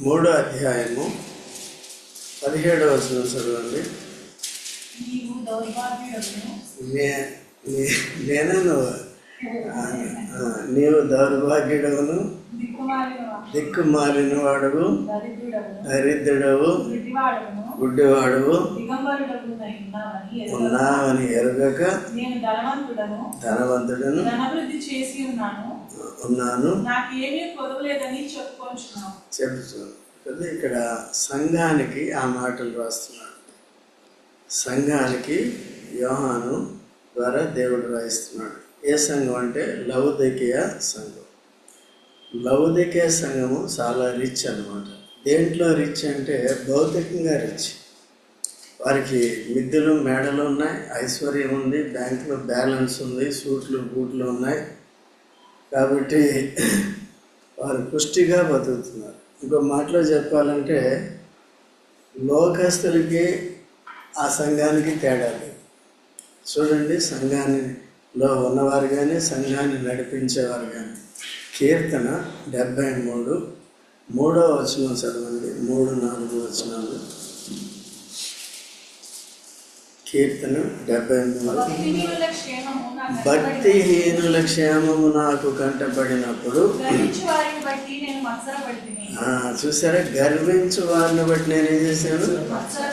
మూడో అధ్యాయము 17వ వచనం చదవండి. నీవు దౌర్భాగ్యుడవును, దిక్కుమాలిన వాడవు, దరిద్రుడవు, గుడ్డివాడవు ఉన్నావని ఎరుగక ధనవంతుడను ఉన్నాను చెప్తూ ఇక్కడ సంఘానికి ఆ మాటలు రాస్తున్నాడు. సంఘానికి యోహాను ద్వారా దేవుడు రాయిస్తున్నాడు. ఏ సంఘం అంటే లవొదికయ సంఘం. లవొదికయ సంఘము చాలా రిచ్ అన్నమాట. దేంట్లో రిచ్ అంటే భౌతికంగా రిచ్. వారికి మిద్దెలు మేడలు ఉన్నాయి, ఐశ్వర్యం ఉంది, బ్యాంకులో బ్యాలెన్స్ ఉంది, సూట్లు బూట్లు ఉన్నాయి. కాబట్టి వారు పుష్టిగా బతుకుతున్నారు. ఇంకో మాటలో చెప్పాలంటే లోకస్తులకి ఆ సంఘానికి తేడా లేదు. చూడండి, సంఘానిలో ఉన్నవారు కానీ సంఘాన్ని నడిపించేవారు కానీ. కీర్తన 73 3వ వచనం చదవండి. 3-4 వచనాలు. కీర్తన 73. భక్తిహీనుల క్షేమము నాకు కంటపడినప్పుడు, చూసారా, గర్వించు వారిని బట్టి నేను ఏం చేశాను.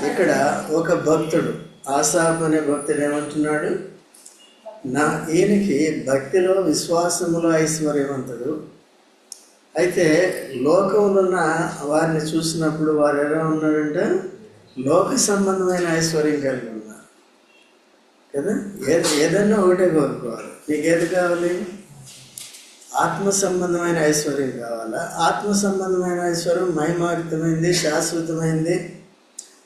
ఇక్కడ ఒక భక్తుడు, ఆసాపు అనే భక్తుడు ఏమంటున్నాడు, ఈయనకి భక్తిలో విశ్వాసములో ఐశ్వర్యవంతుడు. అయితే లోకంలో ఉన్న వారిని చూసినప్పుడు వారు ఎలా ఉన్నారంటే లోక సంబంధమైన ఐశ్వర్యం కలిగి ఉన్నారు కదా. ఏదన్నా ఒకటే కోరుకోవాలి. నీకేది కావాలి? ఆత్మ సంబంధమైన ఐశ్వర్యం కావాలా? ఆత్మ సంబంధమైన ఐశ్వర్యం మహిమాయుక్తమైంది, శాశ్వతమైంది.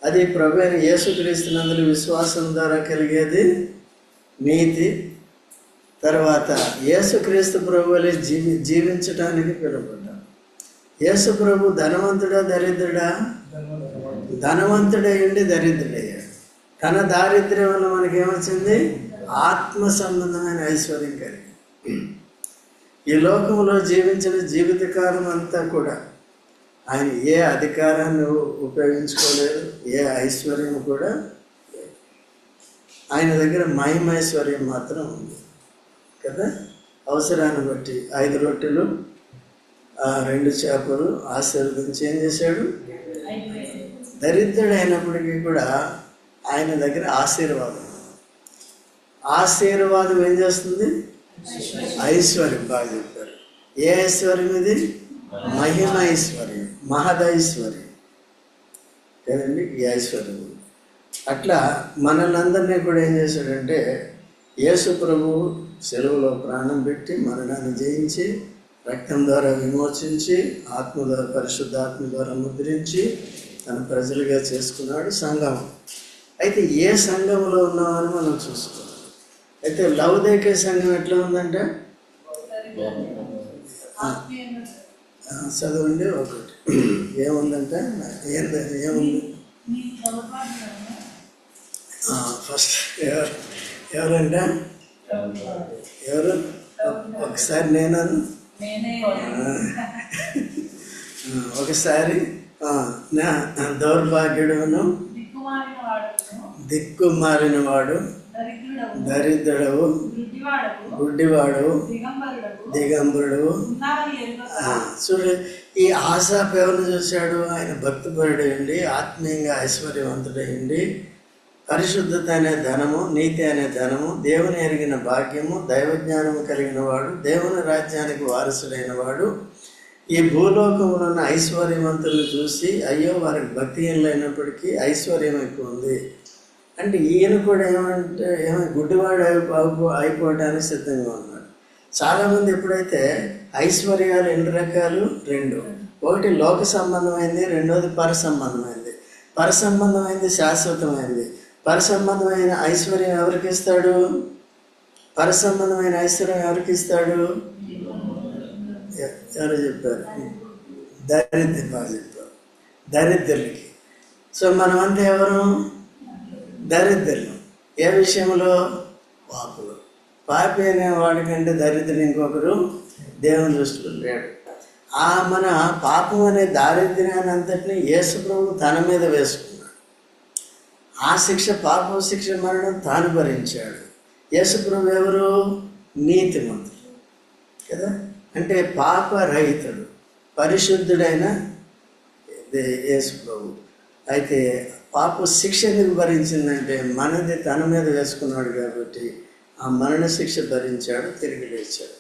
అది ప్రభువైన యేసుక్రీస్తునందు విశ్వాసం ద్వారా కలిగేది నీతి. తర్వాత యేసుక్రీస్తు ప్రభువులే జీవించడానికి పిలువబడ్డాడు. యేసు ప్రభు ధనవంతుడా దరిద్రుడా? ధనవంతుడయ్యండి దరిద్రుడయ్యాడు. తన దారిద్ర్యం వల్ల మనకేమొచ్చింది? ఆత్మ సంబంధమైన ఐశ్వర్యం కలిగి. ఈ లోకంలో జీవించిన జీవితకాలం అంతా కూడా ఆయన ఏ అధికారాన్ని ఉపయోగించుకోలేదు, ఏ ఐశ్వర్యం కూడా. ఆయన దగ్గర మహిమైశ్వర్యం మాత్రం ఉంది కదా. అవసరాన్ని బట్టి 5 రొట్టెలు 2 చేపలు ఆశీర్వదించి ఏం చేశాడు? దరిద్రుడు అయినప్పటికీ కూడా ఆయన దగ్గర ఆశీర్వాదం ఏం చేస్తుంది? ఐశ్వర్యం. బాగా చెప్పారు. ఏ ఐశ్వర్యం ఇది? మహిమ ఐశ్వర్యం, మహదైశ్వర్యం కదండి ఈ ఐశ్వర్యం. అట్లా మనల్ని కూడా ఏం చేశాడంటే యేసు ప్రభువు సెలవులో ప్రాణం పెట్టి మరణాన్ని జయించి రక్తం ద్వారా విమోచించి ఆత్మ ద్వారా, పరిశుద్ధాత్మ ద్వారా ముద్రించి తన ప్రజలుగా చేసుకున్నాడు సంఘం. అయితే ఏ సంఘంలో ఉన్నామని మనం చూసుకోవాలి. అయితే లవొదికయ సంఘం ఎట్లా ఉందంటే చదవండి ఒకటి. ఏముందంటే ఏముంది? ఫస్ట్ ఎవరంటే ఎవరు? ఒకసారి నేనను, ఒకసారి దౌర్భాగ్యుడును, దిక్కుమాలిన వాడు, దరిద్రుడవు, గుడ్డివాడు, దిగంబరుడు. చూడు, ఈ ఆసాపు ఎవరిని చూశాడు? ఆయన భక్తిపరుడయండి, ఆత్మీయంగా ఐశ్వర్యవంతుడయండి, పరిశుద్ధత అనే ధనము, నీతి అనే ధనము, దేవుని ఎరిగిన భాగ్యము, దైవజ్ఞానము కలిగిన వాడు, దేవుని రాజ్యానికి వారసుడైన వాడు. ఈ భూలోకంలో ఉన్న ఐశ్వర్యవంతులను చూసి అయ్యో వారికి భక్తిహీనులైనప్పటికీ ఐశ్వర్యం ఎక్కువ ఉంది అంటే ఈయన కూడా గుడ్డివాడు అయిపోవడానికి సిద్ధంగా ఉన్నాడు. చాలామంది ఎప్పుడైతే ఐశ్వర్యాలు 2 రకాలు, 2. ఒకటి లోక సంబంధమైంది, రెండోది పర సంబంధమైంది. పర సంబంధమైంది శాశ్వతమైంది. పర సంబంధమైన ఐశ్వర్యం ఎవరికి ఇస్తాడు? పర సంబంధమైన ఐశ్వర్యం ఎవరికి ఇస్తాడు? ఎవరు చెప్పారు? దరిద్రం. బాగా చెప్పారు, దరిద్రులకి. సో మనమంతా ఎవరు? దరిద్రులు. ఏ విషయంలో? పాపులు. పాపి అనే వాడికంటే దరిద్రులు ఇంకొకరు దేవుని దృష్టిలో లేడు. మన పాపం అనే దారిద్ర్యాన్ని అంతటిని యేసు ప్రభు తన మీద వేసుకున్నాడు. ఆ శిక్ష, పాపం శిక్ష, మరణం తాను భరించాడు. యేసు ప్రభు ఎవరు? నీతిమంతుడు కదా, అంటే పాపరహితుడు, పరిశుద్ధుడైన యేసు ప్రభు. అయితే పాప శిక్ష ఎందుకు భరించిందంటే మనది తన మీద వేసుకున్నాడు కాబట్టి ఆ మరణ శిక్ష భరించాడు, తిరిగి లేచాడు.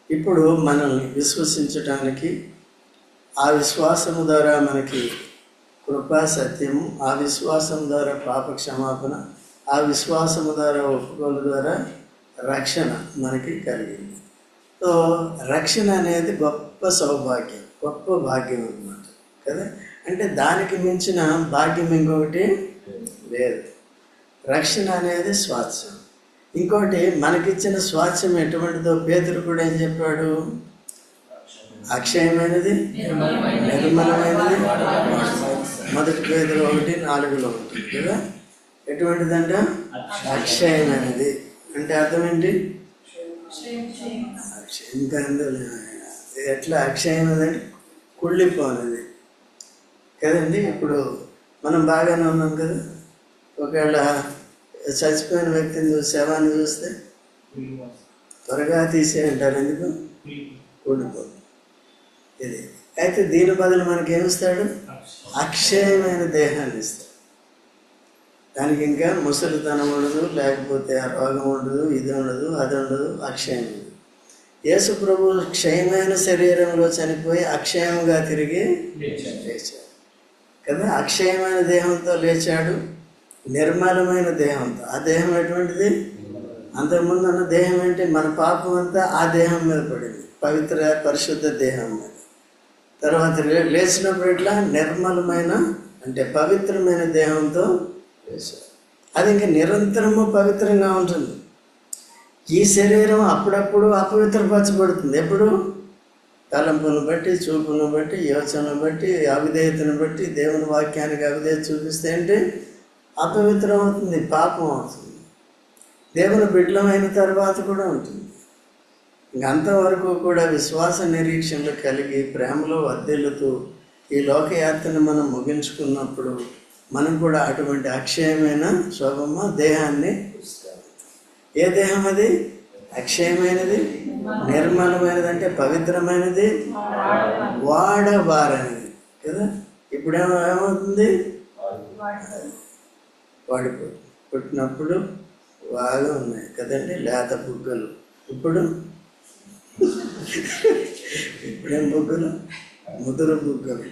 ఇప్పుడు మనల్ని విశ్వసించటానికి, ఆ విశ్వాసము ద్వారా మనకి కృపా సత్యము, ఆ విశ్వాసం ద్వారా పాప క్షమాపణ, ఆ విశ్వాసము ద్వారా ఒప్పుకోలు ద్వారా రక్షణ మనకి కలిగింది. సో రక్షణ అనేది గొప్ప సౌభాగ్యం, గొప్ప భాగ్యం అన్నమాట కదా. అంటే దానికి మించిన భాగ్యం ఇంకొకటి లేదు. రక్షణ అనేది స్వాస్థ్యం. ఇంకోటి మనకిచ్చిన స్వాస్థ్యం ఎటువంటిదో పేతురు కూడా ఏం చెప్పాడు? అక్షయమైనది, నిర్మలమైనది. మొదటి పేతురు 1:4 ఉంటుంది కదా. ఎటువంటిదంట? అక్షయమైనది. అంటే అర్థం ఏంటి? ఇంకా ఎట్లా అక్షయమైనది? కుళ్ళిపోనది కదండి. ఇప్పుడు మనం బాగానే ఉన్నాం కదా. ఒకవేళ చచ్చిపోయిన వ్యక్తిని చూసి, శవాన్ని చూస్తే త్వరగా తీసేయంటారు. ఎందుకు? కూడిపోదు ఇది. అయితే దీని బదులు మనకి ఏమిస్తాడు? అక్షయమైన దేహాన్ని ఇస్తాడు. దానికి ఇంకా ముసలితనం ఉండదు, లేకపోతే ఆ రోగం ఉండదు, ఇది ఉండదు, అది ఉండదు, అక్షయం ఉండదు. యేసు ప్రభు క్షయమైన శరీరంలో చనిపోయి అక్షయంగా తిరిగి లేచాడు కదా. అక్షయమైన దేహంతో లేచాడు, నిర్మలమైన దేహంతో. ఆ దేహం ఎటువంటిది? అంతకుముందు ఉన్న దేహం ఏంటి? మన పాపం అంతా ఆ దేహం మీద పడింది, పవిత్ర పరిశుద్ధ దేహం మీద. తర్వాత లేచినప్పుడు ఇట్లా నిర్మలమైన, అంటే పవిత్రమైన దేహంతో లేచాడు. అది ఇంకా నిరంతరము పవిత్రంగా ఉంటుంది. ఈ శరీరం అప్పుడప్పుడు అపవిత్రపరచబడుతుంది. ఎప్పుడు? తలంపును బట్టి, చూపును బట్టి, యోచనను బట్టి, అవిధేయతను బట్టి. దేవుని వాక్యానికి అవిధేయత చూపిస్తే అంటే అపవిత్రం అవుతుంది, పాపం అవుతుంది. దేవుని బిడ్డలమైన తర్వాత కూడా ఉంటుంది. ఇంకంతవరకు కూడా విశ్వాస నిరీక్షణలు కలిగి ప్రేమలో వర్ధిల్లుతూ ఈ లోకయాత్రను మనం ముగించుకున్నప్పుడు మనం కూడా అటువంటి అక్షయమైన శోభమ దేహాన్ని. ఏ దేహం అది? అక్షయమైనది, నిర్మలమైనది, అంటే పవిత్రమైనది, వాడబారనిది కదా. ఇప్పుడేమవుతుంది? వాడిపోతుంది. పుట్టినప్పుడు బాగా ఉన్నాయి కదండి లేత బుగ్గలు. ఇప్పుడేం బుగ్గలు? ముదురు బుగ్గలు.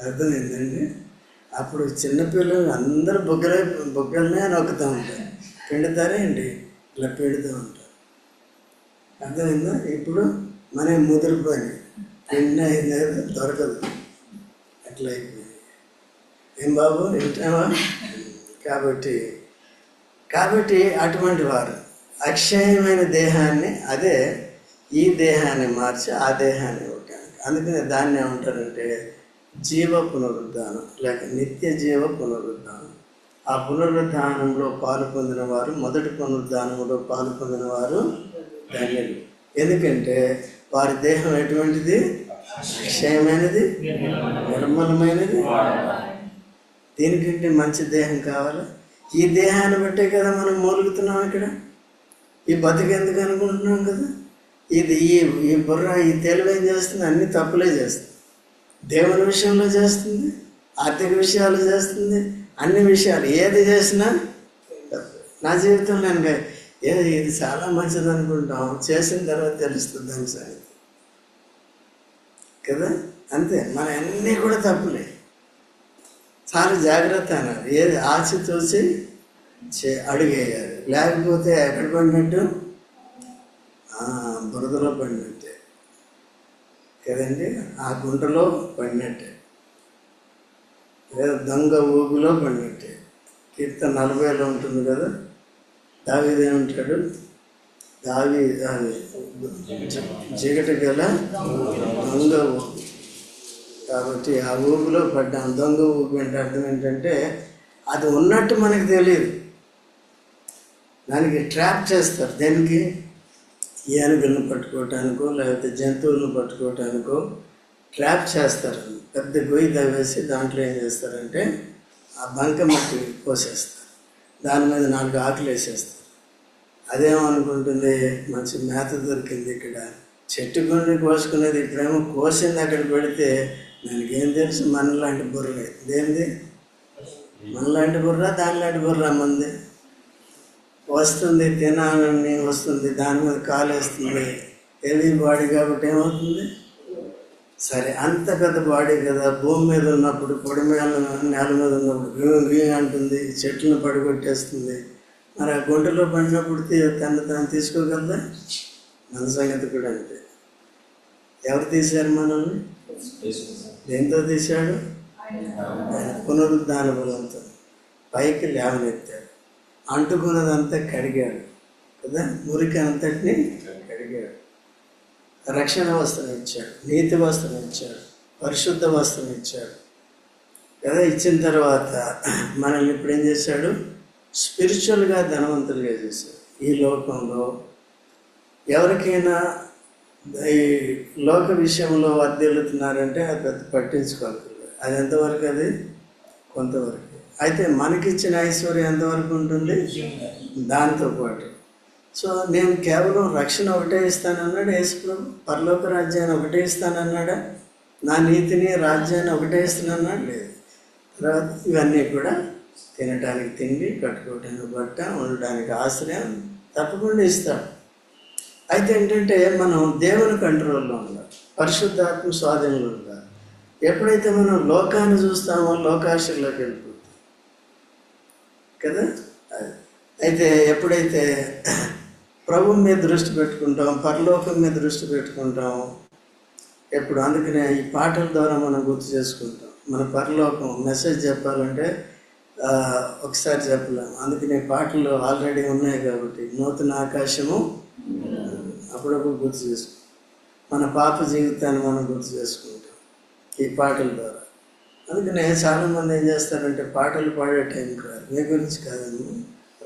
అర్థమైందండి. అప్పుడు చిన్నపిల్లలు అందరూ బుగ్గలనే నొక్కుతూ ఉంటారు, పిండుతారే అండి, ఇలా పెడుతూ ఉంటారు. అర్థమైందా? ఇప్పుడు మన ముదిరిపోయి పిండి అయింది దొరకదు, అట్లా అయిపోయింది. ఏం బాబు వింటావా? కాబట్టి అటువంటి వారు అక్షయమైన దేహాన్ని, అదే ఈ దేహాన్ని మార్చి ఆ దేహాన్ని ఇవ్వటానికి. అందుకని దాన్ని ఏమంటారంటే జీవ పునరుద్ధానం, లేక నిత్య జీవ పునరుద్ధానం. ఆ పునరుద్ధానంలో పాలు పొందిన వారు, మొదటి పునరుద్ధానంలో పాలు పొందిన వారు ధన్యులు. ఎందుకంటే వారి దేహం ఎటువంటిది? అక్షయమైనది, నిర్మలమైనది. దీనికంటే మంచి దేహం కావాలి. ఈ దేహాన్ని బట్టే కదా మనం మూలుగుతున్నాం ఇక్కడ. ఈ బతుకు ఎందుకు అనుకుంటున్నాం కదా. ఇది ఈ బుర్ర, ఈ తెలివి ఏం చేస్తుంది? అన్ని తప్పులే చేస్తుంది. దేవుని విషయంలో చేస్తుంది, ఆర్థిక విషయాలు చేస్తుంది, అన్ని విషయాలు ఏది చేసినా తప్పు. నా జీవితంలో ఇది చాలా మంచిది అనుకుంటాం, చేసిన తర్వాత తెలుస్తుంది దాని సంగతి కదా. అంతే, మన అన్నీ కూడా తప్పులే. చాలా జాగ్రత్త అన్నారు. ఏది ఆచితూచి అడుగేయాలి, లేకపోతే ఎక్కడ పడినట్టు? బురదలో పడినట్టే కదండి, ఆ గుంటలో పడినట్టే, లేదా దొంగ ఊగులో పడినట్టే. కీర్తన 40లో ఉంటుంది కదా. దావీదు ఏమంటాడు? జిగట గల దొంగ ఊగు. కాబట్టి ఆ ఊగులో పడ్డాం. దొంగ ఊగు అంటే అర్థం ఏంటంటే అది ఉన్నట్టు మనకు తెలియదు, దానికి ట్రాప్ చేస్తారు. దేనికి? ఏనుగులను పట్టుకోవటానికో లేకపోతే జంతువులను పట్టుకోవటానికో ట్రాప్ చేస్తారు. పెద్ద గొయ్యి తవ్వేసి దాంట్లో ఏం చేస్తారంటే ఆ బంక మట్టి పోసేస్తారు, దాని మీద 4 ఆకులు వేసేస్తారు. అదేమనుకుంటుంది, మంచి మేత దొరికింది ఇక్కడ, చెట్టు కొన్ని కోసుకునేది, ఇప్పుడేమో కోసింది అక్కడ పెడితే దానికి ఏం తెలుసు, మనలాంటి బుర్ర దేనిది, మనలాంటి బుర్ర దానిలాంటి బుర్ర మంది వస్తుంది, తినాలని వస్తుంది, దాని మీద కాలేస్తుంది, హెవీ బాడీ కాబట్టి ఏమవుతుంది, సరే అంత పెద్ద బాడీ కదా, భూమి మీద ఉన్నప్పుడు పొడి మీద నేల మీద ఉన్నప్పుడు గీ అంటుంది, చెట్లను పడిగొట్టేస్తుంది. మరి ఆ గుంటలో పడినప్పుడు తను తీసుకోగలదా? మన సంగతి కూడా అంతే. ఎవరు తీశారు మనల్ని? దేంతో తీశాడు? ఆయన పునరుద్ధాన బలంతో పైకి లేవనెత్తాడు, అంటుకున్నదంతా కడిగాడు కదా, మురికి అంతటిని కడిగాడు, రక్షణ వస్త్రం ఇచ్చాడు, నీతి వస్త్రం ఇచ్చాడు, పరిశుద్ధ వస్త్రం ఇచ్చాడు కదా. ఇచ్చిన తర్వాత మనల్ని ఇప్పుడు ఏం చేశాడు, స్పిరిచువల్గా ధనవంతులుగా చేశాడు. ఈ లోకంలో ఎవరికైనా ఈ లోక విషయంలో వర్ధిల్లుతున్నారంటే అది పెద్ద పట్టించుకోవాలి, అది ఎంతవరకు, అది కొంతవరకు. అయితే మనకిచ్చిన ఐశ్వర్యం ఎంతవరకు ఉంటుంది, దాంతోపాటు. సో నేను కేవలం రక్షణ ఒకటే ఇస్తానన్నాడు యేసుప్రభు, పరలోక రాజ్యాన్ని ఒకటే ఇస్తానన్నాడా, నా నీతిని రాజ్యాన్ని ఒకటే ఇస్తానన్నాడు, లేదు. తర్వాత ఇవన్నీ కూడా తినడానికి తిండి, కట్టుకోవడానికి బట్ట, ఉండడానికి ఆశ్రయం తప్పకుండా ఇస్తాడు. అయితే ఏంటంటే మనం దేవుని కంట్రోల్లో ఉండాలి, పరిశుద్ధాత్మ స్వాధీనంలో ఉండాలి. ఎప్పుడైతే మనం లోకాన్ని చూస్తామో లోకాశలోకి వెళ్ళిపోతాం కదా. అయితే ఎప్పుడైతే ప్రభు మీద దృష్టి పెట్టుకుంటాం, పరలోకం మీద దృష్టి పెట్టుకుంటాం ఎప్పుడు, అందుకనే ఈ పాటల ద్వారా మనం గుర్తు చేసుకుంటాం. మన పరలోకం మెసేజ్ చెప్పాలంటే ఒకసారి చెప్పలేము, అందుకనే పాటలు ఆల్రెడీ ఉన్నాయి కాబట్టి నూతన ఆకాశము అప్పుడప్పుడు గుర్తు చేసుకుంటాం. మన పాప జీవితాన్ని మనం గుర్తు చేసుకుంటాం ఈ పాటల ద్వారా. అందుకనే చాలామంది ఏం చేస్తారంటే పాటలు పాడే టైంకి రాదు, మీ గురించి కాదండి,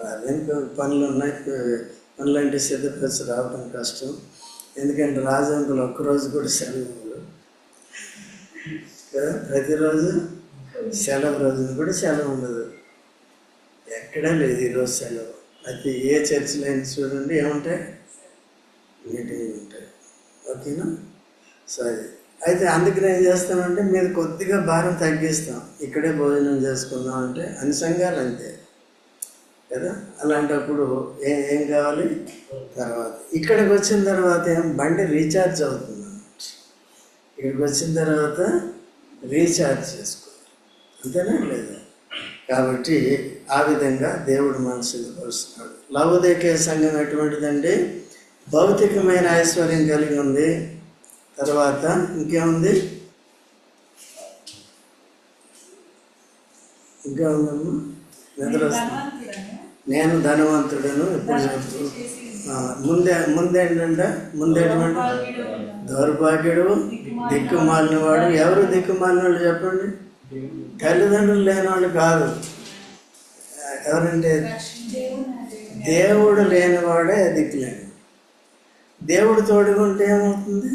రాదు, ఇంకా పనులు ఉన్నాయి, పనులంటే సిద్ధపరిచి రావడం కష్టం. ఎందుకంటే రాజంకులు ఒక్కరోజు కూడా సెలవు కదా, ప్రతిరోజు సెలవు, రోజున కూడా సెలవు ఉండదు, ఎక్కడా లేదు ఈరోజు సెలవు. అయితే ఏ చర్చిలో అయినా చూడండి ఏముంటాయి, మీటింగ్లు ఉంటాయి, ఓకేనా. సరే, అయితే అందుకని ఏం చేస్తామంటే మీరు కొద్దిగా భారం తగ్గిస్తాం, ఇక్కడే భోజనం చేసుకుందాం అంటే అన్ని సంఘాలు అంతే కదా. అలాంటప్పుడు ఏం కావాలి, తర్వాత ఇక్కడికి వచ్చిన తర్వాత బండి రీఛార్జ్ అవుతుంది, ఇక్కడికి వచ్చిన తర్వాత రీఛార్జ్ చేసుకోవాలి, అంతేనా లేదా. కాబట్టి ఆ విధంగా దేవుడు మనసుని పరుస్తున్నాడు. లవోదికయ సంఘం ఎటువంటిదండి, భౌతికమైన ఐశ్వర్యం కలిగి ఉంది. తర్వాత ఇంకేముంది, ఇంకా ఉందమ్మా, నిద్ర వస్తుంది. నేను ధనవంతుడను ఇప్పుడు చెప్పు. ముందేంటంటే దౌర్భాగ్యుడు, దిక్కుమాలిన వాడు. ఎవరు దిక్కుమాలిన వాళ్ళు చెప్పండి, తల్లిదండ్రులు లేని వాళ్ళు కాదు. ఎవరంటే దేవుడు లేనివాడే దిక్కులేని. దేవుడు తోడుకుంటే ఏమవుతుంది.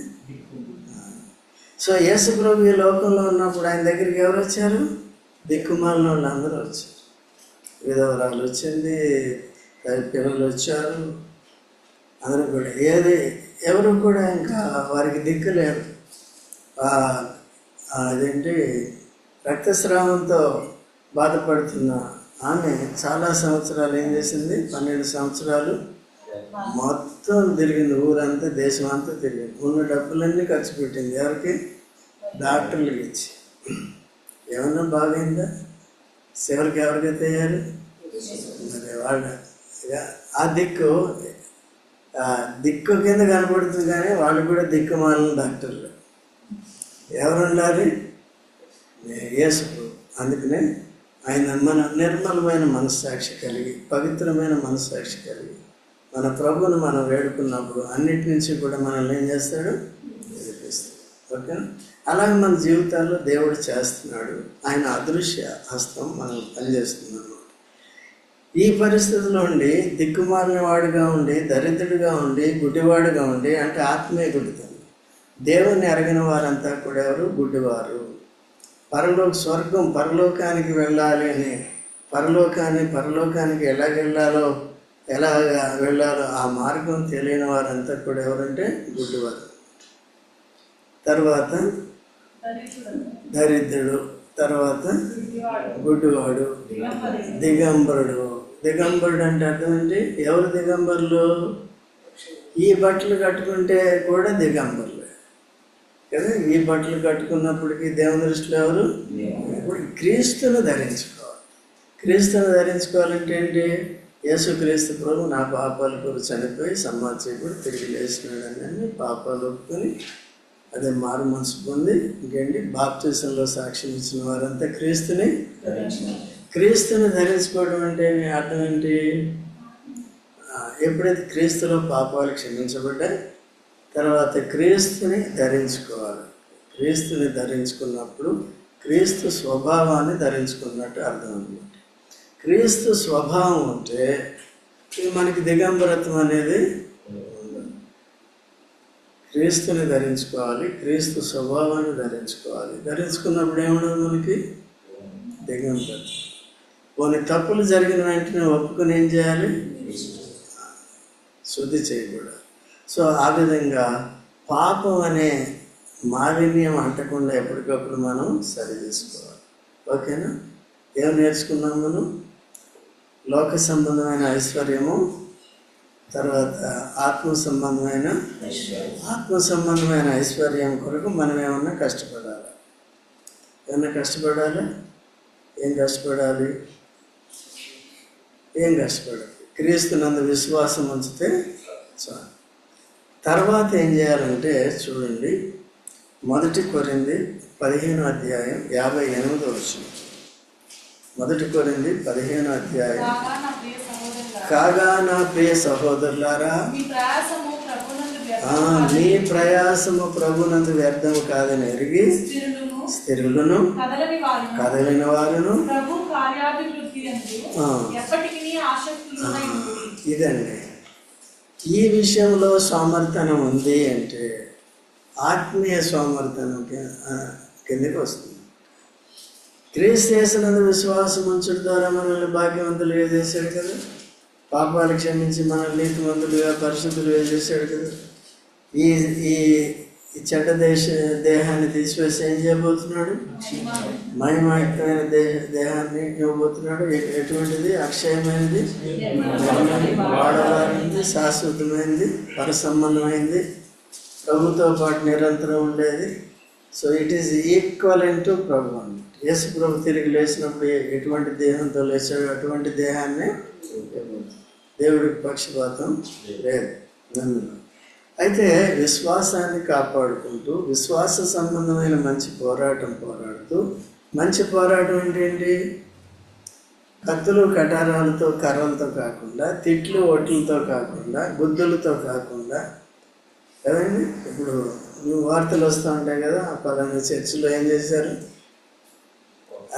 సో యేసు ప్రభు ఈ లోకంలో ఉన్నప్పుడు ఆయన దగ్గరికి ఎవరు వచ్చారు, దిక్కుమాలిన వాళ్ళు అందరూ వచ్చారు. విధవరాలు వచ్చింది, పిల్లలు వచ్చారు, అందరూ కూడా ఎవరు కూడా ఇంకా వారికి దిక్కు లేరు. అదేంటి రక్తస్రావంతో బాధపడుతున్న ఆమె చాలా సంవత్సరాలు ఏం చేసింది, 12 సంవత్సరాలు మొత్తం తిరిగింది, ఊరంతా దేశం అంతా తిరిగింది, ఉన్న డబ్బులన్నీ ఖర్చు పెట్టింది. ఎవరికి, డాక్టర్లకు ఇచ్చి. ఏమన్నా బాగైందా, చివరికి ఎవరికైతే అయ్యారు, మరి వాళ్ళ ఆ దిక్కు కింద కనపడుతుంది, కానీ వాళ్ళు కూడా దిక్కుమాలిన డాక్టర్లు. ఎవరు ఉండాలి, యేసు. అందుకనే ఆయన మన నిర్మలమైన మనస్సాక్షి కలిగి, పవిత్రమైన మనస్సాక్షి కలిగి మన ప్రభువును మనం వేడుకున్నప్పుడు అన్నిటి నుంచి కూడా మనల్ని ఏం చేస్తాడు, విడిపిస్తాడు. ఓకేనా. అలాగే మన జీవితాల్లో దేవుడు చేస్తున్నాడు, ఆయన అదృశ్య హస్తం మనం పనిచేస్తున్నాడు. ఈ పరిస్థితిలో ఉండి దిక్కుమాలిన వాడుగా ఉండి, దరిద్రుడిగా ఉండి, గుడ్డివాడుగా ఉండి, అంటే ఆత్మీయ గుడితనం. దేవుణ్ణి ఎరగిన వారంతా కూడా ఎవరు? గుడ్డివారు. స్వర్గం పరలోకానికి వెళ్ళాలి అని, పరలోకానికి ఎలా వెళ్ళాలో ఆ మార్గం తెలియని వారంతా కూడా ఎవరంటే గుడ్డివారు. తర్వాత దరిద్రుడు, తర్వాత గుడ్డివాడు, దిగంబరుడు అంటే అర్థం ఏంటి? ఎవరు దిగంబరులు? ఈ బట్టలు కట్టుకుంటే కూడా దిగంబరులే కదా. ఈ బట్టలు కట్టుకున్నప్పటికీ దేవుని దృష్టిలో ఎవరు? ఇప్పుడు క్రీస్తును ధరించుకోవాలంటే ఏంటి? యేసుక్రీస్తు ప్రభు నా పాపాల కొరకు చనిపోయి సమాజకుడు తిరిగి లేచినాడని పాపాలు ఒప్పుకొని అదే మారు మనసు పొంది ఇంకేంటి బాప్తిజంలో సాక్ష్యం ఇచ్చిన వారంతా క్రీస్తుని ధరించుకోవడం అంటే అర్థం ఏంటి? ఎప్పుడైతే క్రీస్తులో పాపాలు క్షమించబడ్డాయి, తర్వాత క్రీస్తుని ధరించుకోవాలి. క్రీస్తుని ధరించుకున్నప్పుడు క్రీస్తు స్వభావాన్ని ధరించుకున్నట్టు అర్థం అన్నమాట. క్రీస్తు స్వభావం ఉంటే మనకి దిగంబరత్వం అనేది ఉండదు. క్రీస్తుని ధరించుకోవాలి, క్రీస్తు స్వభావాన్ని ధరించుకున్నప్పుడు ఏముండదు మనకి? దిగంబరత్వం. కొన్ని తప్పులు జరిగిన వెంటనే ఒప్పుకొని ఏం చేయాలి? శుద్ధి చేయకూడదు. సో ఆ విధంగా పాపం అనే మాలిన్యం అంటకుండా ఎప్పటికప్పుడు మనం సరి చేసుకోవాలి. ఓకేనా? ఏం నేర్చుకున్నాం మనం? లోక సంబంధమైన ఐశ్వర్యము, తర్వాత ఆత్మ సంబంధమైన ఐశ్వర్యం కొరకు మనం ఏమన్నా కష్టపడాలి. ఏం కష్టపడాలి? క్రీస్తునందు విశ్వాసం ఉంచితే చాలు. తర్వాత ఏం చేయాలంటే చూడండి, 1 కొరింథీ 15వ అధ్యాయం 58వ వచనం. 1 కొరింథీ 15వ అధ్యాయం. కాగా నా ప్రియ సహోదరులారా, మీ ప్రయాసము ప్రభునందు వ్యర్థము కాదని ఎరిగి స్థిరులను కదలిన వారును. ఇదండి, ఈ విషయంలో సోమర్థనం ఉంది అంటే ఆత్మీయ సోమర్థనం కిందకి వస్తుంది. క్రీస్తు యేసునందు విశ్వాసం ఉంచడం ద్వారా మనల్ని భాగ్యవంతులుగా చేశాడు కదా. పాపాలు క్షమించి మనల్ని నీతిమంతులుగా పరిశుద్ధులుగా చేశాడు కదా. ఈ చెడ్డ దేహాన్ని తీసివేసి ఏం చేయబోతున్నాడు? మహిమాయుక్తమైన దేహాన్ని ఇవ్వబోతున్నాడు. ఎటువంటిది? అక్షయమైనది, వాడవారిది, శాశ్వతమైనది, పరసంబంధమైంది, ప్రభుతో పాటు నిరంతరం ఉండేది. So it is equivalent to ప్రభు అన్నమాట. యేసు ప్రభు తిరిగి లేచినప్పుడు ఎటువంటి దేహంతో లేచాడు అటువంటి దేహాన్ని దేవుడికి పక్షపాతం లేదు. అయితే విశ్వాసాన్ని కాపాడుకుంటూ విశ్వాస సంబంధమైన మంచి పోరాడుతూ, మంచి పోరాటం ఏంటి? కత్తులు కటారాలతో కర్రలతో కాకుండా, తిట్లు ఒట్లతో కాకుండా, గుద్దులతో కాకుండా కదండి. ఇప్పుడు వార్తలు వస్తూ ఉంటాయి కదా, పలానా చర్చిలో ఏం చేశారు?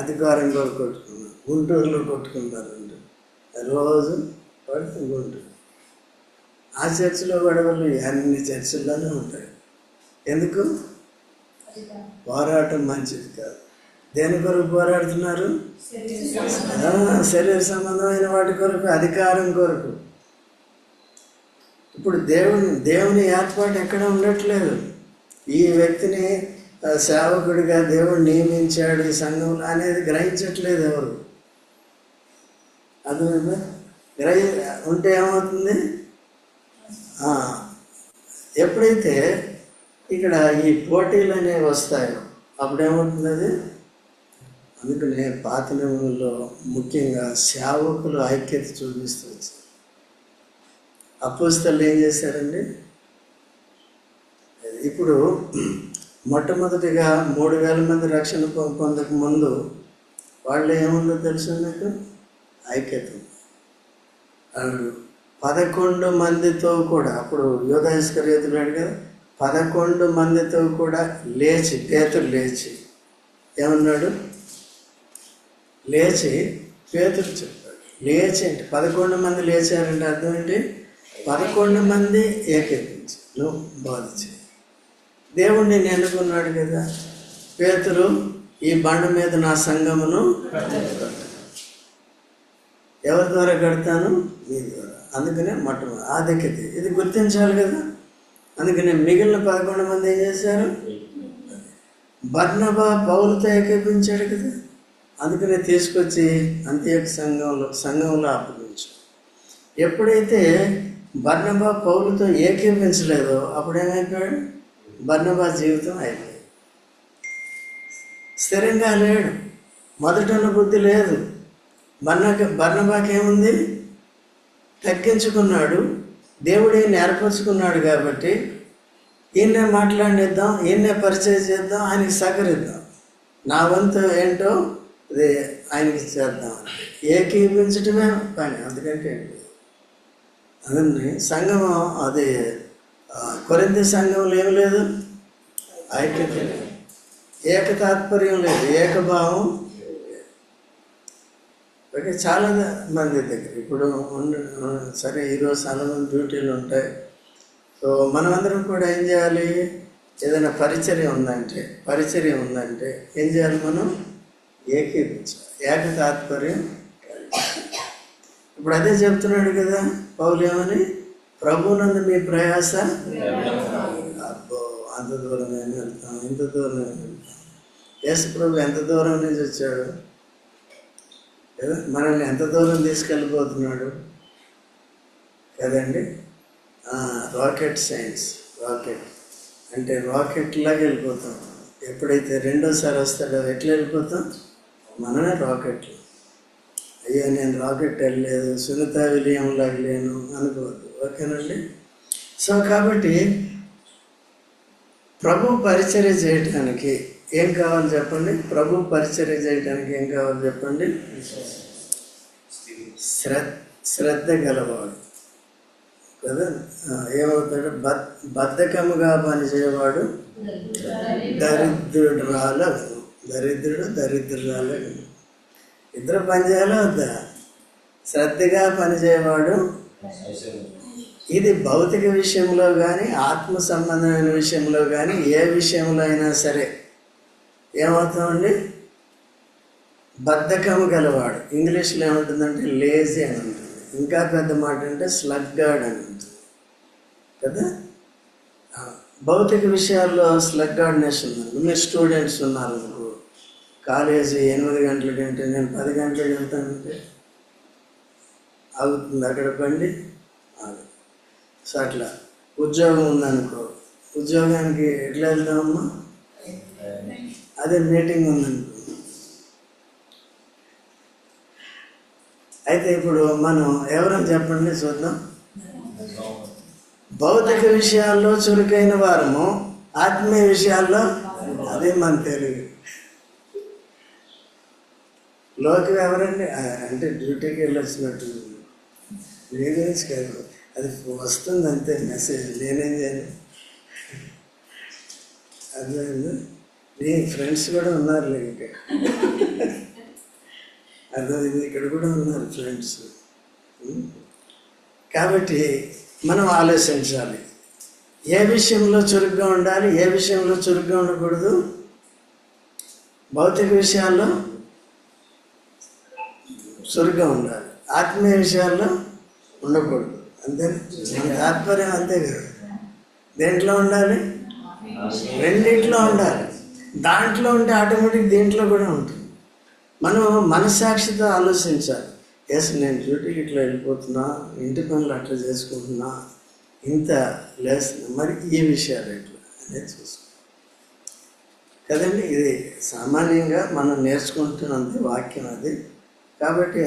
అధికారం కూడా కొట్టుకున్నారు, గుంటూరులో కొట్టుకుంటారండి రోజు గుంటూరు. ఆ చర్చిలో గొడవలు అన్ని చర్చిల్లోనే ఉంటాయి. ఎందుకు? పోరాటం మంచిది కాదు. దేని కొరకు పోరాడుతున్నారు? శరీర సంబంధమైన వాటి కొరకు, అధికారం కొరకు. ఇప్పుడు దేవుని ఏర్పాటు ఎక్కడ ఉండట్లేదు. ఈ వ్యక్తిని సేవకుడిగా దేవుడు నియమించాడు ఈ సంఘంలో అనేది గ్రహించట్లేదు ఎవరు. అది ఉంటే ఏమవుతుంది? ఎప్పుడైతే ఇక్కడ ఈ పోటీలు అనేవి వస్తాయో అప్పుడేమవుతుంది అది? అందుకనే పాత నియమంలో ముఖ్యంగా సేవకులు ఐక్యత చూపిస్తూ వచ్చారు. అపోస్తలులు ఏం చేశారండి? ఇప్పుడు మొట్టమొదటిగా 3000 మంది రక్షణ పొందక ముందు వాళ్ళు ఏముందో తెలుసు మీకు? ఐక్యత. 11 మందితో కూడా, అప్పుడు యూదా ఇస్కరియోతు లేడు కదా, 11 మందితో కూడా పేతురు లేచి ఏమన్నాడు? పేతురు చెప్పాడు, లేచేంటి 11 మంది లేచారంటే అర్థం ఏంటి? 11 మంది ఏకీపించి నువ్వు బోధ చేయి. దేవుడు నేను ఎన్నుకున్నాడు కదా. పేతురు ఈ బండ మీద నా సంఘమును ఎవరి ద్వారా కడతాను? మీ ద్వారా. అందుకనే మొట్టమొదటి ఆధిక్యత ఇది గుర్తించాలి కదా. అందుకనే మిగిలిన 11 మంది ఏం చేశారు? బర్నబా పౌలుతో ఏకీపించాడు కదా. అందుకనే తీసుకొచ్చి అంత్యోక సంఘంలో అప్పగించు. ఎప్పుడైతే బర్నబా పౌలుతో ఏకీపించలేదో అప్పుడేమైపోయాడు? బర్నబా జీవితం అయిపోయింది. స్థిరంగా లేడు. మొదటన్న బుద్ధి లేదు. బర్నబాకి ఏముంది? తగ్గించుకున్నాడు. దేవుడే ఏర్పరచుకున్నాడు కాబట్టి ఈయన్నే మాట్లాడిద్దాం, ఈయన్నే పరిచయం చేద్దాం, ఆయనకి సహకరిద్దాం, నా వంతు ఏంటో అది ఆయనకి చేద్దాం, ఏకీపించటమే పని. అందుకంటే అందుకని సంఘం అది కొరింథీ సంఘంలో ఏమి లేదు, ఐక్యత లేదు, ఏకతాత్పర్యం లేదు, ఏకభావం. ఓకే, చాలా మంది దగ్గర ఇప్పుడు సరే ఈరోజు చాలా మంది డ్యూటీలు ఉంటాయి. సో మనమందరం కూడా ఏం చేయాలి? ఏదైనా పరిచర్య ఉందంటే ఏం చేయాలి? మనం ఏకీపించాలి, ఏకతాత్పర్యం. ఇప్పుడు అదే చెప్తున్నాడు కదా పౌలు ఏమని, ప్రభువునందు మీ ప్రయాస. అబ్బో అంత దూరం ఏమి వెళ్తాం, ఇంత దూరం ఏమి వెళ్తాం. యేసు ప్రభు ఎంత దూరం నుంచి వచ్చాడు కదా, మనల్ని ఎంత దూరం తీసుకెళ్ళిపోతున్నాడు కదండి. రాకెట్ సైన్స్, రాకెట్ అంటే రాకెట్ లాగా వెళ్ళిపోతాం. ఎప్పుడైతే రెండోసారి వస్తాడో ఎట్లా వెళ్ళిపోతాం? మనమే రాకెట్లు. అయ్యో నేను రాకెట్ వెళ్ళలేదు, సునీత విలియం లాగా లేను అనుకోవద్దు. ఓకేనండి. సో కాబట్టి ప్రభు పరిచర్య చేయటానికి ఏం కావాలి చెప్పండి? ప్రభు పరిచర్య చేయడానికి ఏం కావాలి చెప్పండి? శ్రద్ధ గలవాడు కదా. ఏమవుతాడు? బద్ధకముగా పనిచేయవాడు దరిద్రురాలగను. ఇద్దరు పనిచేయాలి వద్దా? శ్రద్ధగా పనిచేయవాడు. ఇది భౌతిక విషయంలో కానీ ఆత్మ సంబంధమైన విషయంలో కానీ ఏ విషయంలో అయినా సరే ఏమవుతామండి? బద్ధకము గలవాడు. ఇంగ్లీష్లో ఏముంటుందంటే లేజీ అని ఉంటుంది. ఇంకా పెద్ద మాట అంటే స్లగ్గార్డ్ అని ఉంటుంది కదా. భౌతిక విషయాల్లో స్లగ్గార్డ్నెస్ ఉందండి. మీరు స్టూడెంట్స్ ఉన్నారు అనుకో, కాలేజీ 8 గంటలకి అంటే నేను 10 గంటలకు వెళ్తానంటే అవుతుంది అక్కడ బండి. సో అట్లా ఉద్యోగం ఉందనుకో, ఉద్యోగానికి ఎట్లా వెళ్తామమ్మా? అదే మీటింగ్ ఉందనుకో. అయితే ఇప్పుడు మనం ఎవరని చెప్పండి చూద్దాం. భౌతిక విషయాల్లో చురుకైన వారము, ఆత్మీయ విషయాల్లో అదే మన తెలుగు. లోకం ఎవరండి అంటే డ్యూటీకి వెళ్ళొచ్చినట్టు నీ గురించి కాదు, అది వస్తుంది అంతే మెసేజ్. నేనేం చేయాలి? అదే నీ ఫ్రెండ్స్ కూడా ఉన్నారులే, ఇంకా అర్థమైంది, ఇక్కడ కూడా ఉన్నారు ఫ్రెండ్స్. కాబట్టి మనం ఆలోచించాలి, ఏ విషయంలో చురుగ్గా ఉండాలి, ఏ విషయంలో చురుగ్గా ఉండకూడదు. భౌతిక విషయాల్లో చురుగ్గా ఉండాలి, ఆత్మీయ విషయాల్లో ఉండకూడదు. అంతే, మన తాత్పర్యం అంతే కదా. దేంట్లో ఉండాలి? రెండింట్లో ఉండాలి. దాంట్లో ఉంటే ఆటోమేటిక్ దీంట్లో కూడా ఉంటుంది. మనం మనస్సాక్షితో ఆలోచించాలి. ఎస్, నేను డ్యూటీకి ఇట్లా వెళ్ళిపోతున్నా, ఇంటి పనులు అట్లా చేసుకుంటున్నా, ఇంత లేస్తున్నా, మరి ఈ విషయాలు ఎట్లా అనేది చూసుకో కదండి. ఇది సామాన్యంగా మనం నేర్చుకుంటున్నంత వాక్యం అది. కాబట్టి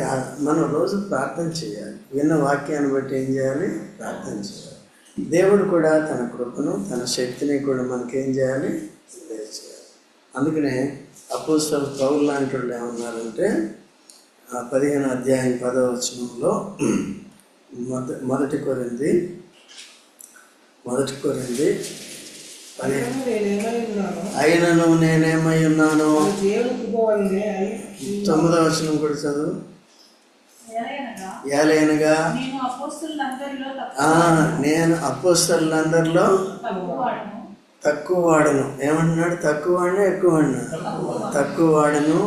మనం రోజు ప్రార్థన చేయాలి. విన్న వాక్యాన్ని బట్టి ఏం చేయాలి? ప్రార్థన చేయాలి. దేవుడు కూడా తన కృపను, తన శక్తిని కూడా మనకేం చేయాలి? తెలియజేయాలి. అందుకనే అపోస్తలుడు పౌలు లాంటి వాళ్ళు ఏమన్నారంటే 15వ అధ్యాయం 10వ వచనంలో మొదటి కొరింథీ 15 అయినను నేనేమై ఉన్నాను. 9వ వచనం కూడా చదువు. ఏలైనగా నేను అపోస్తలులందరిలో తక్కువ వాడను. ఏమంటున్నాడు? తక్కువ వాడినా ఎక్కువ వాడినా? తక్కువ వాడను.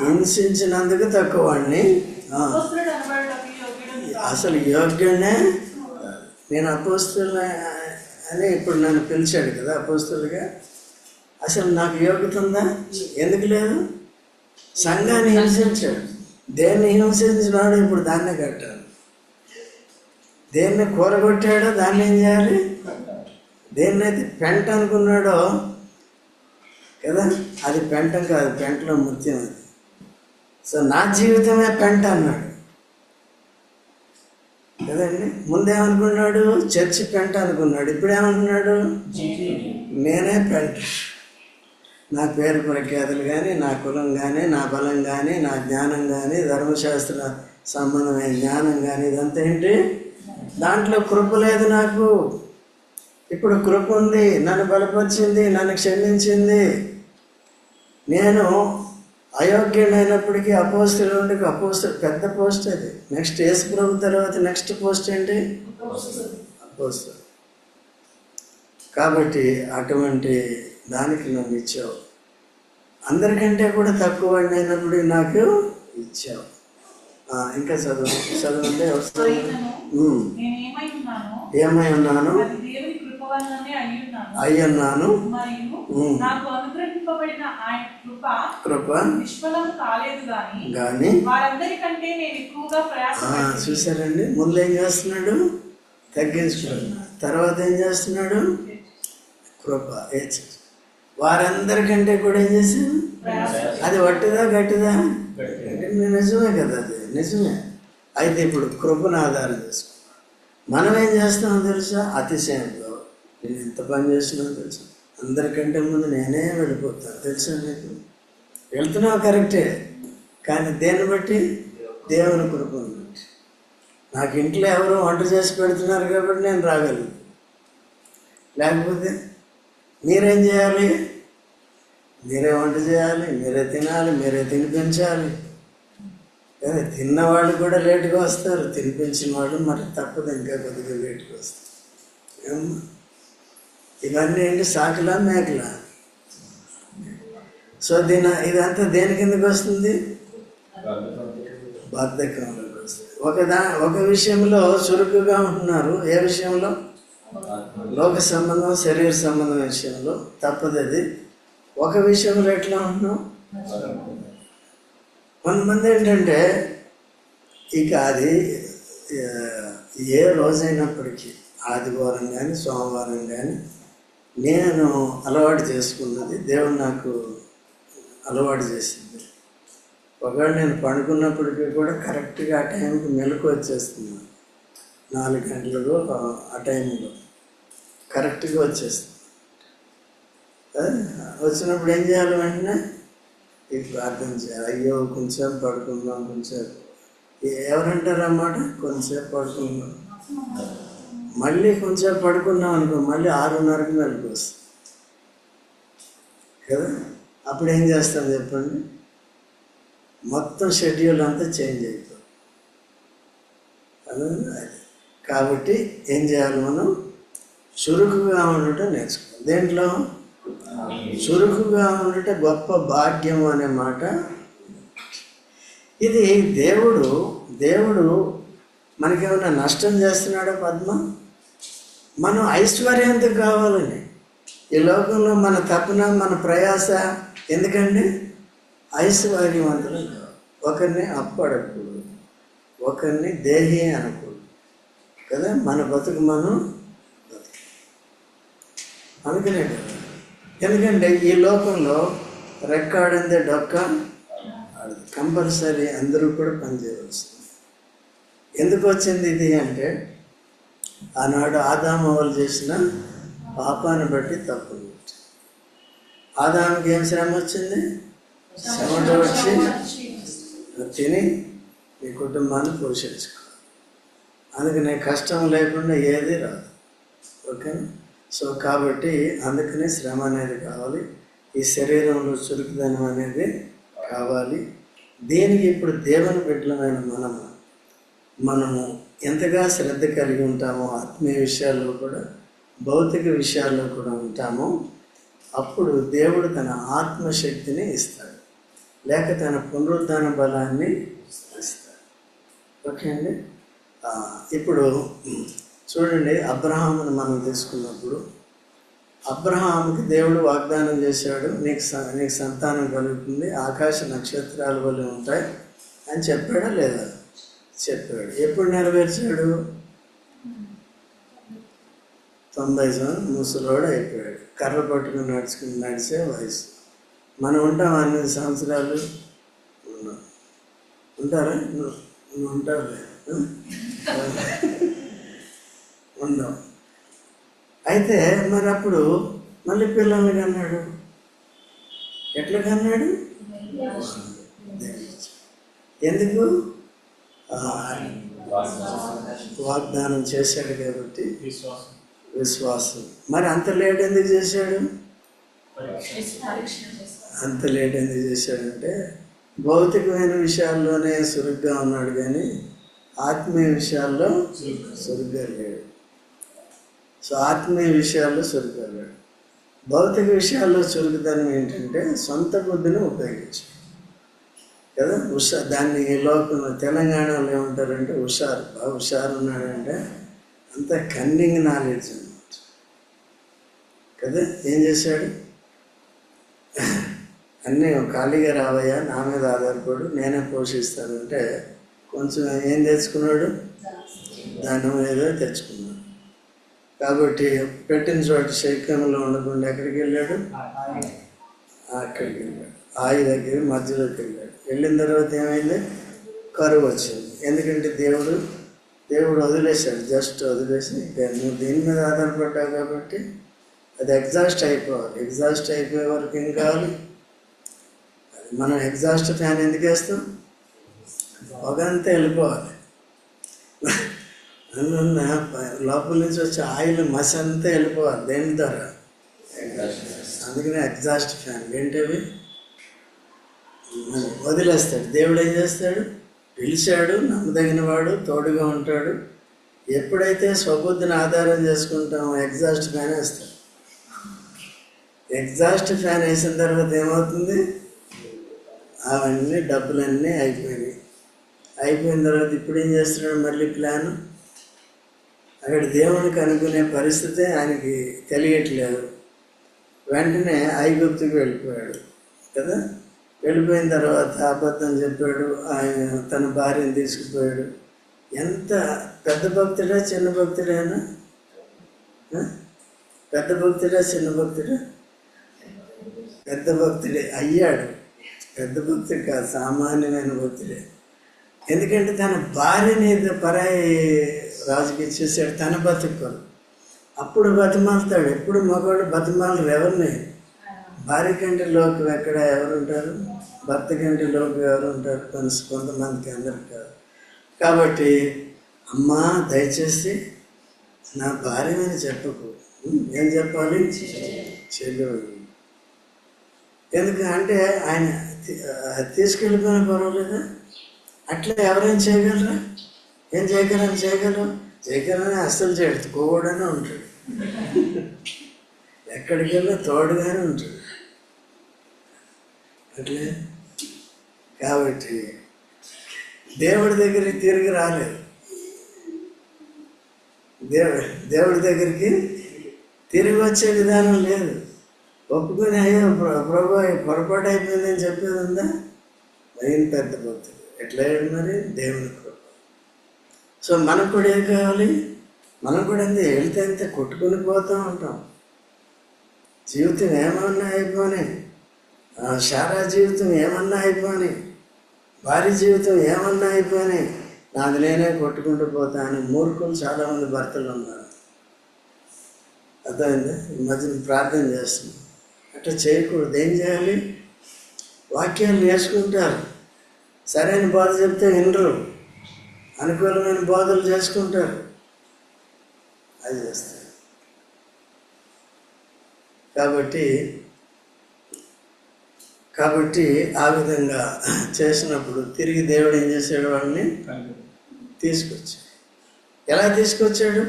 హింసించినందుకు తక్కువ వాడిని. అసలు యోగ్యుడే. నేను అపోస్తలు అని ఇప్పుడు నన్ను పిలిచాడు కదా అపోస్తలుగా. అసలు నాకు యోగ్యత ఉందా? ఎందుకు లేదు? సంఘాన్ని హింసించాడు. దేన్ని హింసించినాడు? ఇప్పుడు దాన్నే కట్టాలి. దేన్ని కూరగొట్టాడో దాన్ని ఏం చేయాలి? దేన్నైతే పెంట అనుకున్నాడో కదా, అది పెంటం కాదు, పెంటలో ముత్యం అది. సో నా జీవితమే పెంట అన్నాడు కదండి. ముందేమనుకున్నాడు? చర్చి పెంట అనుకున్నాడు. ఇప్పుడేమనుకున్నాడు? నేనే పెంట. నా పేరు ప్రఖ్యాతులు కానీ, నా కులం కానీ, నా బలం కానీ, నా జ్ఞానం కానీ, ధర్మశాస్త్ర సంబంధమైన జ్ఞానం కానీ, ఇదంతా ఏంటి? దాంట్లో కృప లేదు నాకు. ఇప్పుడు కృప ఉంది, నన్ను బలపరిచింది, నన్ను క్షమించింది. నేను అయోగ్యుడైనప్పటికీ అపోస్తలు పెద్ద పోస్ట్ అది. నెక్స్ట్ యేసు ప్రభు తర్వాత నెక్స్ట్ పోస్ట్ ఏంటి? అపోస్తలు. కాబట్టి అటువంటి దానికి నన్ను ఇచ్చావు. అందరికంటే కూడా తక్కువ అయినప్పుడు నాకు ఇచ్చావు. ఇంకా చదవండి. ఏమై ఉన్నాను? అయ్యున్నాను. కృప కానీ చూసారండి. ముందు ఏం చేస్తున్నాడు? తగ్గించుకున్నాడు. తర్వాత ఏం చేస్తున్నాడు? కృప. వారందరికంటే కూడా ఏం చేశాను? అది వట్టిదా గట్టిదా? నిజమే కదా, అది నిజమే. అయితే ఇప్పుడు కృపను ఆధారం చేసుకో. మనం ఏం చేస్తామో తెలుసా? అతిశయంతో నేను ఎంత పని చేస్తున్నానో తెలుసా? అందరికంటే ముందు నేనే వెళ్ళిపోతాను తెలుసా? నీకు వెళ్తున్నావు కరెక్టే, కానీ దేన్ని బట్టి? దేవుని కృపను బట్టి. నాకు ఇంట్లో ఎవరో వంట చేసి పెడుతున్నారు కాబట్టి నేను రాగలను. లేకపోతే మీరేం చేయాలి? మీరే వంట చేయాలి, మీరే తినాలి, మీరే తినిపించాలి. కానీ తిన్నవాళ్ళు కూడా లేటుగా వస్తారు, తినిపించిన వాళ్ళు మరి తప్పదు, ఇంకా కొద్దిగా లేటుగా వస్తారు. ఇవన్నీ ఏంటి? సాకులా మేకలా? సో ఇదంతా దేని కిందకి వస్తుంది? బద్ధకంలోకి వస్తుంది. ఒక విషయంలో చురుకుగా ఉంటున్నారు. ఏ విషయంలో? లోక సంబంధం, శరీర సంబంధం విషయంలో తప్పదు అది. ఒక విషయంలో ఎట్లా ఉంటున్నాం? కొంతమంది ఏంటంటే ఇక అది ఏ రోజైనప్పటికీ, ఆదివారం కానీ సోమవారం కానీ నేను అలవాటు చేసుకున్నది, దేవుడు నాకు అలవాటు చేసింది. ఒకవేళ నేను పండుకున్నప్పటికీ కూడా కరెక్ట్గా ఆ టైంకి మెలకు వచ్చేస్తున్నాను. 4 గంటలకు ఆ టైంలో కరెక్ట్గా వచ్చేస్తుంది. వచ్చినప్పుడు ఏం చేయాలి? వెంటనే ఈ ప్రార్థన చేయాలి. అయ్యో కొంచెంసేపు పడుకుందాం, కొంచెంసేపు. ఎవరంటారన్నమాట? కొంచెంసేపు పడుకుందాం. మళ్ళీ కొంచెంసేపు పడుకున్నాం అనుకో, మళ్ళీ 6:30కి మెలకు వస్తుంది కదా. అప్పుడు ఏం చేస్తాం చెప్పండి? మొత్తం షెడ్యూల్ అంతా చేంజ్ అయిపోతుంది. అది కాబట్టి ఏం చేయాలి? మనం చురుకుగా ఉండటం నేర్చుకోవాలి. దేంట్లో? చురుకుగా ఉండటం గొప్ప భాగ్యం అనే మాట. ఇది దేవుడు మనకేమైనా నష్టం చేస్తున్నాడో పద్మ? మనం ఐశ్వర్యంతో కావాలని ఈ లోకంలో మన తపన, మన ప్రయాస ఎందుకండి? ఐశ్వర్యవంతులు కావాలి. ఒకరిని అప్పడకూడదు, ఒకరిని దేహి అనకూడదు కదా. మన బతుకు మనం అనుకునే కదా. ఎందుకంటే ఈ లోకంలో రెక్కాడిందే డొక్క ఆడదు. కంపల్సరీ అందరూ కూడా పనిచేయవలసింది. ఎందుకు వచ్చింది ఇది అంటే, ఆనాడు ఆదాము వాళ్ళు చేసిన పాపాన్ని బట్టి తప్పు. ఆదాముకి ఏం శ్రమ వచ్చింది? శ్రమ వచ్చి తిని మీ కుటుంబాన్ని పోషించుకో. అందుకనే కష్టం లేకుండా ఏది రాదు. ఓకేనా? సో కాబట్టి అందుకనే శ్రమ అనేది కావాలి. ఈ శరీరంలో చురుకుదనం అనేది కావాలి. దేనికి ఇప్పుడు దేవుని బిడ్డలమైన మనము ఎంతగా శ్రద్ధ కలిగి ఉంటామో ఆత్మీయ విషయాల్లో కూడా భౌతిక విషయాల్లో కూడా ఉంటామో అప్పుడు దేవుడు తన ఆత్మశక్తిని ఇస్తాడు, లేక తన పునరుద్ధాన బలాన్ని ఇస్తాడు. ఓకే అండి. ఇప్పుడు చూడండి, అబ్రహామును మనం తీసుకున్నప్పుడు అబ్రహాముకి దేవుడు వాగ్దానం చేశాడు, నీకు సంతానం కలుగుతుంది, ఆకాశ నక్షత్రాల వల్ల ఉంటాయి అని చెప్పాడా లేదా? చెప్పాడు. ఎప్పుడు నెరవేర్చాడు? 90 ముసలోడు అయిపోయాడు, కర్ర పట్టుకుని నడిచే వయసు. మనం ఉంటాం 8 సంవత్సరాలు ఉంటారా? నువ్వు ఉంటావు ఉండవు. అయితే మరి అప్పుడు మళ్ళీ పిల్లల్ని కన్నాడు. ఎట్లా కన్నాడు? ఎందుకు? వాగ్దానం చేశాడు కాబట్టి విశ్వాసం. మరి అంత లేట్ ఎందుకు చేశాడు? అంత లేట్ ఎందుకు చేశాడంటే భౌతికమైన విషయాల్లోనే సురుగ్గా ఉన్నాడు, కానీ ఆత్మీయ విషయాల్లో సురుగ్గా లేడు. సో ఆత్మీయ విషయాల్లో చురుగ్గా లేడు. భౌతిక విషయాల్లో చురుకుదనం ఏంటంటే సొంత బుద్ధిని ఉపయోగించాడు కదా. దాన్ని లోకంలో తెలంగాణలో ఏమంటారంటే హుషారు, బాగా హుషారు ఉన్నాడంటే అంత కన్నింగ్ నాలెడ్జ్ అన్నమాట కదా. ఏం చేశాడు? అన్నీ ఖాళీగా రావయ్యా, నా మీద ఆధారపడు, నేనే పోషిస్తానంటే కొంచెం ఏం తెచ్చుకున్నాడు? ధనం ఏదో తెచ్చుకున్నాడు. కాబట్టి పెట్టిన చోట శైక్యంలో ఉండకుండా ఎక్కడికి వెళ్ళాడు? అక్కడికి వెళ్ళాడు. ఆయి దగ్గర మధ్యలోకి వెళ్ళాడు. వెళ్ళిన తర్వాత ఏమైంది? కరువు వచ్చింది. ఎందుకంటే దేవుడు వదిలేశాడు, జస్ట్ వదిలేసి నువ్వు దీని మీద ఆధారపడ్డావు కాబట్టి అది ఎగ్జాస్ట్ అయిపోవాలి. ఎగ్జాస్ట్ అయిపోయే వరకు ఏం కావాలి? మనం ఎగ్జాస్ట్ ఫ్యాన్ ఎందుకు వేస్తాం? పొగంతా వెళ్ళిపోవాలి. అందువల్ల లోపల నుంచి వచ్చే ఆయిల్ మసి అంతా వెళ్ళిపోవాలి. దేని ద్వారా? అందుకనే ఎగ్జాస్ట్ ఫ్యాన్. ఏంటవి? వదిలేస్తాడు. దేవుడు ఏం చేస్తాడు? పిలిచాడు, నమ్మదగిన వాడు, తోడుగా ఉంటాడు. ఎప్పుడైతే స్వబుద్ధిని ఆధారం చేసుకుంటామో ఎగ్జాస్ట్ ఫ్యాన్ వేస్తాడు. ఎగ్జాస్ట్ ఫ్యాన్ వేసిన తర్వాత ఏమవుతుంది? అవన్నీ డబ్బులన్నీ అయిపోయినాయి. అయిపోయిన తర్వాత ఇప్పుడు ఏం చేస్తున్నాడు? మళ్ళీ ప్లాను. అక్కడ దేవునికి అనుకునే పరిస్థితి ఆయనకి తెలియట్లేదు. వెంటనే ఐగుప్తుకి వెళ్ళిపోయాడు కదా. వెళ్ళిపోయిన తర్వాత అబద్ధం చెప్పాడు, ఆయన తన భార్యను తీసుకుపోయాడు. ఎంత పెద్ద భక్తుడా చిన్న భక్తుడైనా? పెద్ద భక్తుడా చిన్న భక్తుడా? పెద్ద భక్తుడే అయ్యాడు. పెద్ద భక్తుడు కాదు, సామాన్యమైన భక్తుడే. ఎందుకంటే తన భార్యని పరాయి రాజుకి ఇచ్చేసాడు తన బతుకులు. అప్పుడు బతిమాలుతాడు. ఎప్పుడు మగవాడు బతిమాలరు ఎవరిని? భార్య కంటే లోకు ఎక్కడ ఎవరు ఉంటారు? భర్త కంటే లోకు ఎవరు ఉంటారు? కొంతమందికి, అందరికి కాదు. కాబట్టి అమ్మా దయచేసి నా భార్య అని చెప్పకు. ఏం చెప్పాలి? చెల్లి. ఎందుకంటే ఆయన తీసుకెళ్ళిపోయినా పర్వాలేదా? అట్లా ఎవరైనా చేయగలరా? ఏం చేయగలరని అస్సలు చేయడు. కోవడనే ఉంటాడు. ఎక్కడికి వెళ్ళినా తోడుగానే ఉంటాడు. అట్లే కాబట్టి దేవుడి దగ్గరికి తిరిగి రాలేదు. దేవుడి దగ్గరికి తిరిగి వచ్చే విధానం లేదు. ఒప్పుకొని అయ్యో ప్రభు పొరపాటు అయిపోయిందని చెప్పేది ఉందా? మెయిన్ పెద్ద భక్తుడు ఎట్లా మరి? దేవుని కృప. సో మనకు కూడా ఏం కావాలి? మనం కూడా వెళ్తే అంతే కొట్టుకుని పోతూ ఉంటాం. జీవితం ఏమన్నా అయిపోని, శారా జీవితం ఏమన్నా అయిపోని, భార్య జీవితం ఏమన్నా అయిపోని, నాది నేనే కొట్టుకుంటూ పోతాను. మూర్ఖులు చాలామంది భర్తలు ఉన్నారు. అర్థమైందా? ఈ మధ్యన ప్రార్థన చేస్తున్నాం. అట్లా చేయకూడదు. ఏం చేయాలి? వాక్యాలు నేర్చుకుంటారు. సరైన బోధ చెప్తే వినరు, అనుకూలమైన బోధలు చేసుకుంటారు, అది చేస్తారు. కాబట్టి కాబట్టి ఆ విధంగా చేసినప్పుడు తిరిగి దేవుడు ఏం చేశాడు? వాళ్ళని తీసుకొచ్చాడు. ఎలా తీసుకొచ్చాడు?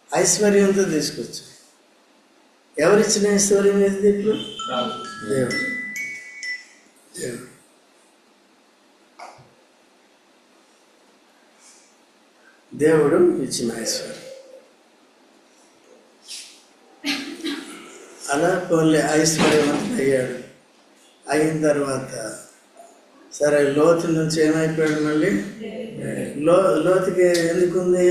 ఐశ్వర్యంతో తీసుకొచ్చాడు. ఎవరిచ్చిన ఐశ్వర్యం ఏది ఇప్పుడు? దేవుడు. దేవుడు దేవుడు ఇచ్చిన ఐశ్వర్యం. అలా పోలే ఐశ్వర్యవంతుడు అయ్యాడు. అయిన తర్వాత సరే లోతు నుంచి ఏమైపోయాడు? మళ్ళీ లోతుకి ఎందుకుంది?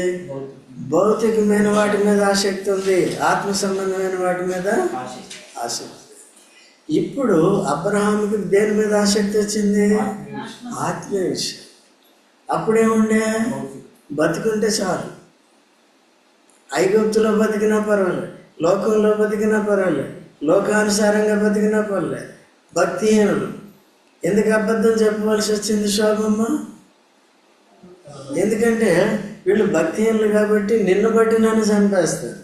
భౌతికమైన వాటి మీద ఆసక్తి ఉంది, ఆత్మ సంబంధమైన వాటి మీద ఆసక్తి. ఇప్పుడు అబ్రహాముకి దేని మీద ఆసక్తి వచ్చింది? ఆత్మీయ విషయం. అప్పుడేముండే? బతికుంటే చాలు. ఐగుప్తులో బతికినా పర్వాలేదు, లోకంలో బతికినా పర్వాలేదు, లోకానుసారంగా బతికినా పర్వాలేదు. భక్తిహీనులు. ఎందుకు అబద్ధం చెప్పవలసి వచ్చింది శోభమ్మ? ఎందుకంటే వీళ్ళు భక్తిహీనులు కాబట్టి నిన్ను బట్టి నన్ను చంపేస్తారు,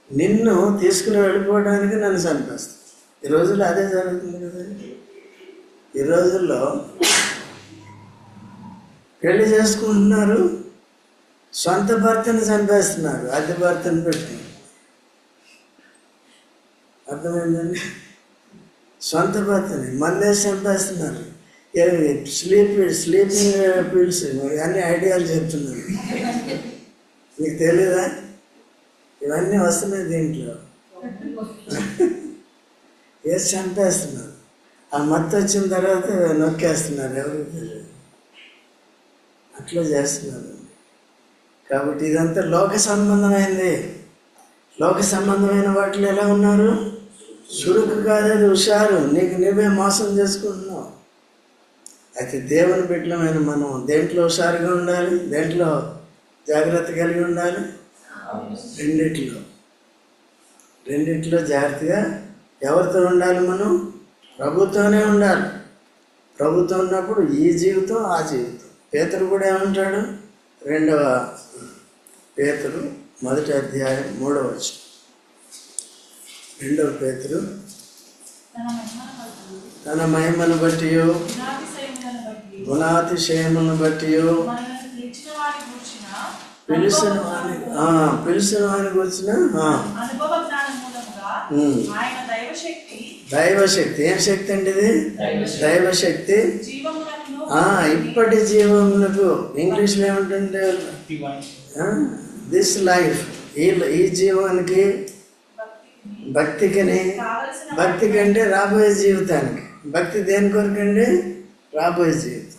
నిన్ను తీసుకుని వెళ్ళిపోవడానికి నన్ను చంపేస్తారు. ఈ రోజుల్లో అదే జరుగుతుంది కదా. ఈ రోజుల్లో పెళ్లి చేసుకుంటున్నారు, సొంత భర్తను చంపేస్తున్నారు, అద్దె భర్తను పెట్టి. అర్థమైందండి? సొంత భర్తని మందేసి చంపేస్తున్నారు. స్లీపింగ్ పిల్స్ అన్ని ఐడియాలు చెప్తున్నాను, మీకు తెలీదా? ఇవన్నీ వస్తున్నాయి దీంట్లో. వేసి చంపేస్తున్నారు. ఆ మత్తు వచ్చిన తర్వాత నొక్కేస్తున్నారు, ఎవరికి తెలియదు. అట్లా చేస్తున్నారు. కాబట్టి ఇదంతా లోక సంబంధమైంది. లోక సంబంధమైన వాటిలో ఎలా ఉన్నారు? చురుకు కాదని హుషారు, నీకు నువ్వే మోసం చేసుకుంటున్నావు. అయితే దేవుని బిడ్డలమైన మనం దేంట్లో హుషారుగా ఉండాలి? దేంట్లో జాగ్రత్త కలిగి ఉండాలి? రెండిట్లో జాగ్రత్తగా. ఎవరితో ఉండాలి? మనం ప్రభుతోనే ఉండాలి. ప్రభుత్వం ఉన్నప్పుడు ఈ జీవితం ఆ జీవితం. పేతురు కూడా ఏమంటాడు? 2వ పేతురు 1వ అధ్యాయం 3వ వచనం. 2వ పేతురు తన మహిమను బట్టి గుణాతిశయములను బట్టి పిలిచిన వానికి వచ్చిన దైవశక్తి. ఏం శక్తి అండి ఇది? దైవశక్తి. ఇప్పటి జీవములకు ఇంగ్లీష్లో ఏమంటుంటే దిస్ లైఫ్, ఈ జీవానికి, భక్తికని. భక్తి కంటే రాబోయే జీవితానికి. భక్తి దేని కొరకండి? రాబోయే జీవితం.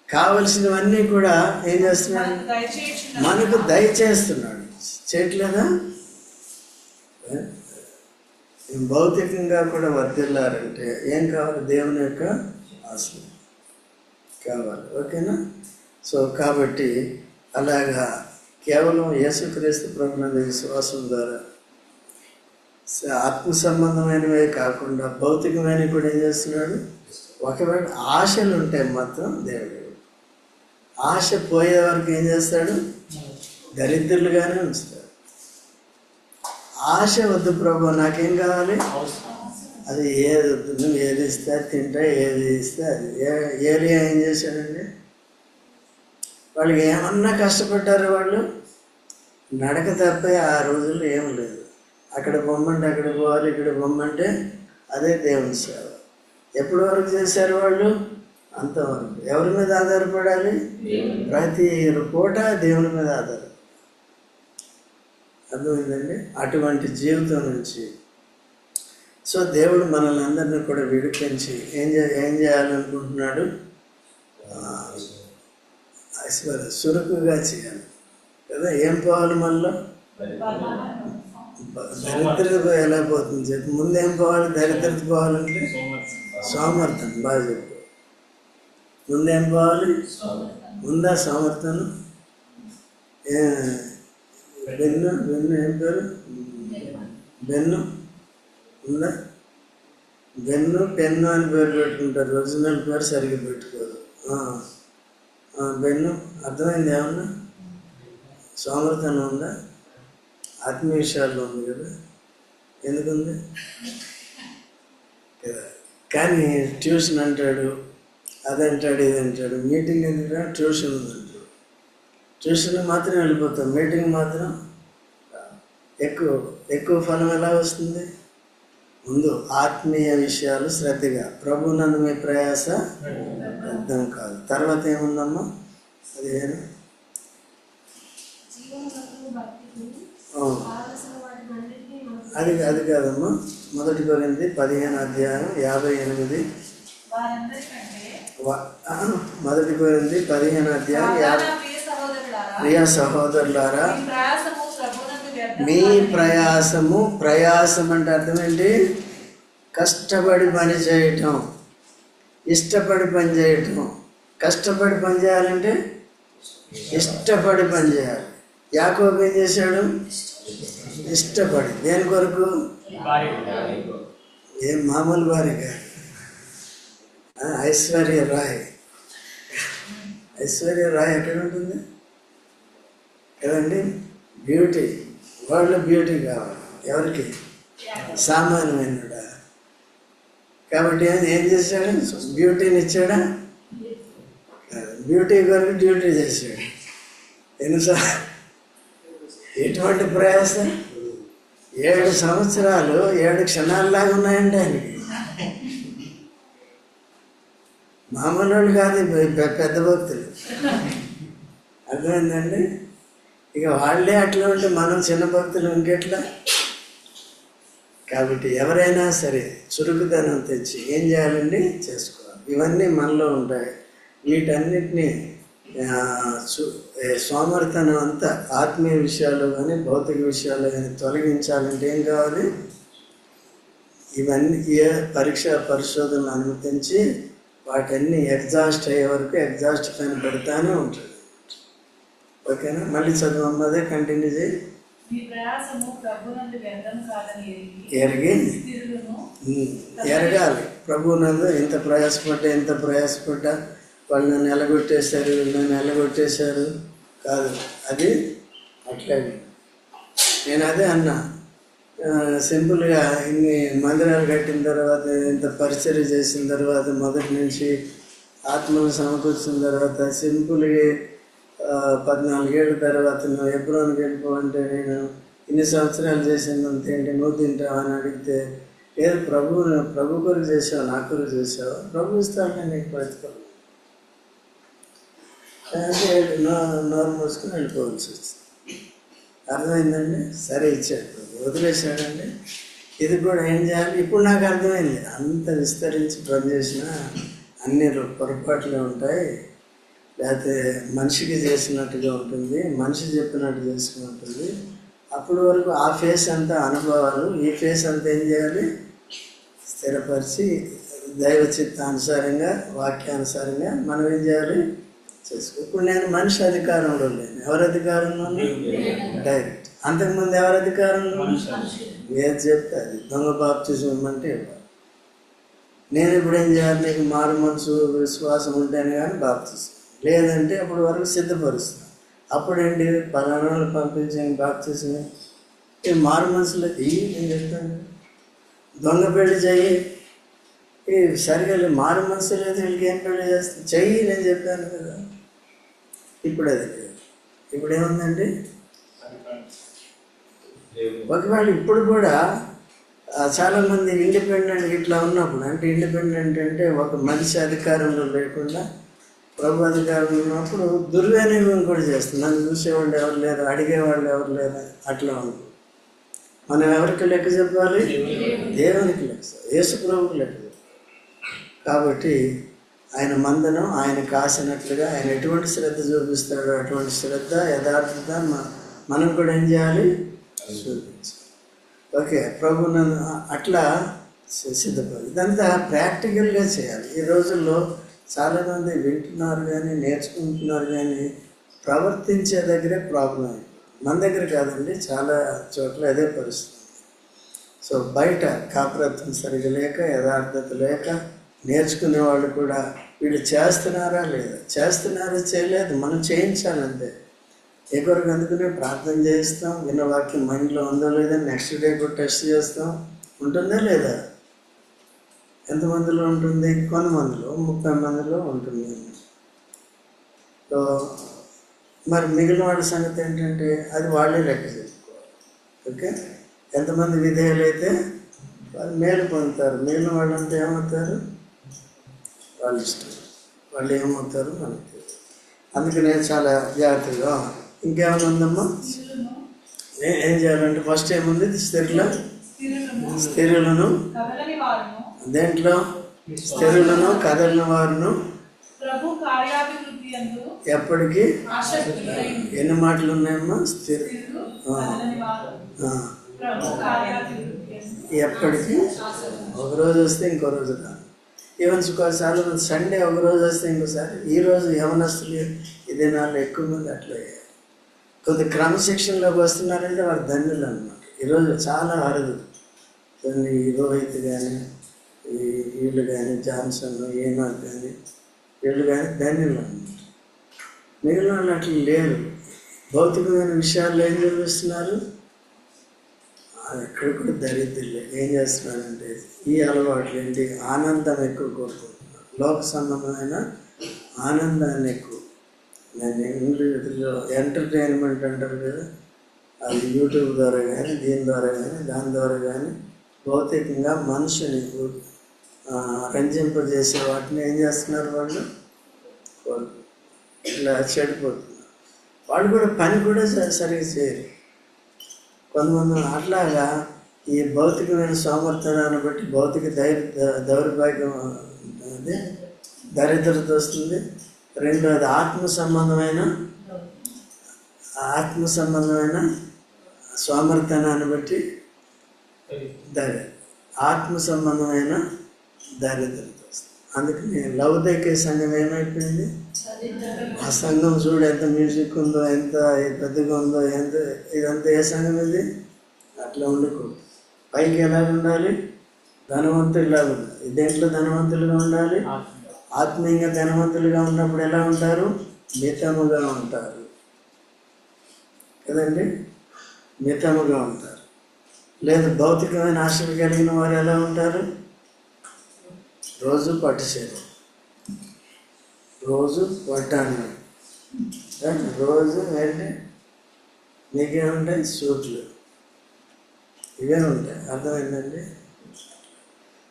కావలసినవన్నీ కూడా ఏం చేస్తున్నాడు? మనకు దయచేస్తున్నాడు. చేయట్లేదా? భౌతికంగా కూడా వర్ధిల్లారంటే ఏం కావాలి? దేవుని యొక్క ఆశీర్వాదం కావాలి. ఓకేనా? సో కాబట్టి అలాగా కేవలం యేసుక్రీస్తు ప్రభువునందు విశ్వాసం ద్వారా ఆత్మ సంబంధమైనవే కాకుండా భౌతికమైనవి కూడా ఏం చేస్తున్నాడు? ఒకవేళ ఆశలు ఉంటే మాత్రం దేవుడు ఆశ పోయే వరకు ఏం చేస్తాడు? దరిద్రులుగానే ఉంచుతాడు. ఆశ వద్దు ప్రభు, నాకేం కావాలి? అది ఏది వద్దు, నువ్వు ఏది ఇస్తే తింటా, ఏది ఇస్తే అది. ఏరియా ఏం చేశాడండి? వాళ్ళకి ఏమన్నా కష్టపడ్డారు వాళ్ళు? నడక తప్పే ఆ రోజుల్లో ఏం లేదు. అక్కడ బొమ్మంటే అక్కడ పోవాలి, ఇక్కడ బొమ్మంటే అదే దేవుని సేవ. ఎప్పటి వరకు చేశారు వాళ్ళు? అంతవరకు. ఎవరి మీద ఆధారపడాలి? ప్రతి పూట దేవుని మీద ఆధారపడాలి. అర్థమైందండి? అటువంటి జీవితం నుంచి సో దేవుడు మనల్ని అందరినీ కూడా విడిపించి ఏం చేయాలనుకుంటున్నాడు? చురుకుగా చేయాలి కదా. ఏం పోవాలి మనలో? దరిద్రత ఎలా పోతుంది చెప్పి. ముందేం పోవాలి? దరిద్రత పోవాలంటే సామర్థ్యం. బాగా చెప్పు. ముందేం పోవాలి? ముందా సామర్థ్యం. బెన్ను ఏం పేరు? బెన్ను ఉందా? బెన్ను పెన్ను అని పేరు పెట్టుకుంటారు, ఒరిజినల్ పేరు సరిగ్గా పెట్టుకోరు. బెన్ను అర్థమైంది? ఏమన్నా సామర్థ్యం ఉందా? ఆత్మీయ విషయాల్లో ఉంది కదా. ఎందుకుంది కదా? కానీ ట్యూషన్ అంటాడు, అదంటాడు, ఇదంటాడు. మీటింగ్ ఎందుకంటే ట్యూషన్ ఉందంటాడు. ట్యూషన్ మాత్రం వెళ్ళిపోతాం, మీటింగ్ మాత్రం ఎక్కువ ఫలం ఎలా వస్తుంది? ముందు ఆత్మీయ విషయాలు శ్రద్ధగా, ప్రభు నందు మీ ప్రయాస అర్థం కాదు. తర్వాత ఏముందమ్మా? అది అది కాదమ్మా. 1 కొరింథీ 15:58. 1 కొరింథీ 15:50. ప్రియ సహోదరులారా, మీ ప్రయాసం అంటే అర్థం ఏంటి? కష్టపడి పని చేయటం, ఇష్టపడి పని చేయటం. కష్టపడి పని చేయాలంటే ఇష్టపడి పని చేయాలి. యాకోబు ఏం చేశాడు? ఇష్టపడి. దేని కొరకు? ఏం మామూలు వారి కాదు. ఐశ్వర్య రాయ్ ఎక్కడ ఉంటుంది కదండి? బ్యూటీ, వరల్డ్ బ్యూటీ కావాలి. ఎవరికి? సామాన్యమైనడా. కాబట్టి ఏం చేశాడు? బ్యూటీని ఇచ్చాడా? బ్యూటీ కొరకు డ్యూటీ చేశాడు. ఎన్నిసార్లు? ఎటువంటి ప్రయాసం? 7 సంవత్సరాలు 7 క్షణాల్లాగా ఉన్నాయండి ఆయనకి. మామూలు వాళ్ళు కాదు, పెద్ద భక్తులు. అర్థమైందండి? ఇక వాళ్ళే అట్లా ఉంటే మనం చిన్న భక్తులు ఇంకెట్లా? కాబట్టి ఎవరైనా సరే చురుకుదనం తెచ్చి ఏం చేయాలండి? చేసుకోవాలి. ఇవన్నీ మనలో ఉంటాయి. వీటన్నిటినీ సోమరితనం అంతా ఆత్మీయ విషయాలు కానీ భౌతిక విషయాలు కానీ తొలగించాలంటే ఏం కావాలి? ఇవన్నీ పరీక్ష పరిశోధనలు అనుమతించి వాటన్ని ఎగ్జాస్ట్ అయ్యే వరకు ఎగ్జాస్ట్ పైన పెడతానే ఉంటుంది. ఓకేనా? మళ్ళీ చదువు కంటిన్యూ చేయి. ఎరగాలి. ప్రభువునందు ఎంత ప్రయాసపడ్డా వాళ్ళు నన్ను ఎలగొట్టేశారు, కాదు. అది అట్లా నేను అదే అన్నా. సింపుల్గా ఇన్ని మందిరాలు కట్టిన తర్వాత, ఇంత పరిచర్య చేసిన తర్వాత, మొదటి నుంచి ఆత్మను సమకూర్చిన తర్వాత, సింపుల్గా 14 ఏళ్ళ తర్వాత నువ్వు హెబ్రోన్కి వెళ్ళిపోవంటే నేను ఇన్ని సంవత్సరాలు చేసిందంత ఏంటి, నువ్వు తింటావు అని అడిగితే, లేదు ప్రభు కొరకు చేసావు, నా కొరకు చేసావు, ప్రభు ఇస్తాను నీకు ప్రతిఫలం. నోరు మూసుకుని వెళ్ళిపోవాల్సి వచ్చింది. అర్థమైందండి? సరే ఇచ్చాడు, వదిలేశాడండి. ఇది కూడా ఏం చేయాలి? ఇప్పుడు నాకు అర్థమైంది. అంత విస్తరించి పనిచేసిన అన్ని పొరపాట్లే ఉంటాయి. లేకపోతే మనిషికి చేసినట్టుగా ఉంటుంది, మనిషి చెప్పినట్టు చేసుకుని ఉంటుంది. అప్పటి వరకు ఆ ఫేస్ అంతా అనుభవాలు, ఈ ఫేస్ అంతా ఏం చేయాలి? స్థిరపరిచి దైవ చిత్తానుసారంగా, వాక్యానుసారంగా మనం ఏం చేయాలి? చేసుకో. ఇప్పుడు నేను మనిషి అధికారంలో లేను. ఎవరి అధికారంలో? డైరెక్ట్. అంతకుముందు ఎవరి అధికారంలో? ఏది చెప్తే అది. దొంగ బాప్తిజం ఇవ్వమంటే ఇవ్వాలి. నేను ఇప్పుడు ఏం చేయాలి? నీకు మారు మనసు విశ్వాసం ఉంటేనే కానీ బాప్తిజం, లేదంటే అప్పటి వరకు సిద్ధపరుస్తాను. అప్పుడేంటి? పలానాలు పంపించాను బాప్తిజం. మారు మనసులో నేను చెప్తాను. దొంగ పెళ్లి చెయ్యి, సరిగా మారు మనసు లేదు, వీళ్ళకి ఏం పెళ్లి చేస్తాను చెయ్యి, నేను చెప్పాను కదా. ఇప్పుడు అది లేదు. ఇప్పుడు ఏముందండి? ఒకవేళ ఇప్పుడు కూడా చాలామంది ఇండిపెండెంట్ ఇట్లా ఉన్నప్పుడు, అంటే ఇండిపెండెంట్ అంటే ఒక మనిషి అధికారంలో లేకుండా ప్రభు అధికారంలో ఉన్నప్పుడు దుర్వినియోగం కూడా చేస్తుంది. నన్ను చూసేవాళ్ళు ఎవరు లేరు, అడిగేవాళ్ళు ఎవరు లేరు, అట్లా ఉంది. మనం ఎవరికి లెక్క చెప్పాలి? దేవునికి లెక్క, యేసు ప్రభువుకి లెక్క చెప్పాలి. కాబట్టి ఆయన మందనం ఆయన కాసినట్లుగా ఆయన ఎటువంటి శ్రద్ధ చూపిస్తాడో అటువంటి శ్రద్ధ, యథార్థత మనం కూడా ఏం చేయాలి? చూపించాలి. ఓకే, ప్రభువును అట్లా సిద్ధపడి ఇదంతా ప్రాక్టికల్గా చేయాలి. ఈ రోజుల్లో చాలామంది వింటున్నారు కానీ నేర్చుకుంటున్నారు కానీ ప్రవర్తించే దగ్గరే ప్రాబ్లం. మన దగ్గర కాదండి, చాలా చోట్ల అదే పరిస్థితి. సో బయట కాపురత్వం సరిగా లేక, యథార్థత లేక నేర్చుకునే వాళ్ళు కూడా వీళ్ళు చేస్తున్నారా లేదా, చేయలేదు, మనం చేయించాలంతే. కొరకు అందుకనే ప్రార్థన చేస్తాం, విన్న వాక్యం మైండ్లో ఉందో లేదా, నెక్స్ట్ డే కూడా టెస్ట్ చేస్తాం, ఉంటుందా లేదా? ఎంతమందిలో ఉంటుంది? కొంతమందిలో 30 మందిలో ఉంటుంది. సో మరి మిగిలిన వాళ్ళ సంగతి ఏంటంటే అది వాళ్ళే లెక్క చేసుకోవాలి. ఓకే, ఎంతమంది విధేయులైతే వాళ్ళు మేలు పొందుతారు, మిగిలిన వాళ్ళంతా ఏమవుతారు? వాళ్ళు ఇష్టం, వాళ్ళు ఏమవుతారు మనకి తెలియదు. అందుకనే చాలా జాగ్రత్తగా. ఇంకేమైనా ఉందమ్మా? ఏం చేయాలంటే ఫస్ట్ ఏముంది? స్థిరులను దేంట్లో? స్థిరులను కదలిన వారును ఎప్పటికీ. ఎన్ని మాటలు ఉన్నాయమ్మా? ఎప్పటికీ. ఒకరోజు వస్తే ఇంకో రోజు రాదు. ఈవెన్ కొన్నిసార్లు సండే ఒకరోజు వస్తే ఇంకోసారి. ఈరోజు యవనస్తులు ఈ దినాల్లో ఎక్కువ మంది అట్లా కొద్ది క్రమశిక్షణలోకి వస్తున్నారంటే వారు ధన్యులు అన్నమాట. ఈరోజు చాలా అరుదు. ఈ రోహిత్ కానీ, వీళ్ళు కానీ, జాన్సన్, ఏనాథ్ కానీ, వీళ్ళు కానీ ధన్యులు అన్నమాట. మిగిలిన వాళ్ళు అట్లా లేరు. భౌతికమైన విషయాల్లో ఏం చూపిస్తున్నారు? ఎక్కడ కూడా దరిద్రులే. ఏం చేస్తున్నారంటే ఈ అలవాట్లు ఏంటి? ఆనందం ఎక్కువ కోరుకుంటున్నారు. లోక సంబంధమైన ఆనందాన్ని ఎక్కువ. నేను ఇంగ్లీష్లో ఎంటర్టైన్మెంట్ అంటారు కదా, అది యూట్యూబ్ ద్వారా కానీ, దీని ద్వారా కానీ, దాని ద్వారా కానీ భౌతికంగా మనుషుని రంజింపజేసే వాటిని ఏం చేస్తున్నారు? వాళ్ళు ఇలా చెడిపోతున్నారు. వాళ్ళు కూడా పని కూడా సరిగ్గా చేయరు. కొంతమంది అట్లాగా ఈ భౌతికమైన సామర్థ్యాన్ని బట్టి భౌతిక దౌర్భాగ్యం, అదే దరిద్రత వస్తుంది. రెండోది ఆత్మ సంబంధమైన సామర్థ్యాన్ని బట్టి ఆత్మ సంబంధమైన దరిద్రత వస్తుంది. అందుకని లౌకిక సంఘం ఏమైపోయింది? ఆ సంఘం చూడు ఎంత మ్యూజిక్ ఉందో, ఎంత పెద్దగా ఉందో, ఇదంతా ఏ సంఘం ఇది? అట్లా ఉండకూడదు. పైకి ఎలా ఉండాలి? ధనవంతులుగా ఉండాలి. దేంట్లో ధనవంతులుగా ఉండాలి? ఆత్మీయంగా ధనవంతులుగా ఉన్నప్పుడు ఎలా ఉంటారు? మితముగా ఉంటారు కదండి, మితముగా ఉంటారు. లేదు భౌతికమైన ఆశలు కలిగిన వారు ఎలా ఉంటారు? రోజు పట్టుసేరు, రోజు వడ్డాను, రోజు వెళ్ళి మీకేముంటాయి? సూట్లు, ఇవే ఉంటాయి. అర్థమైందండి?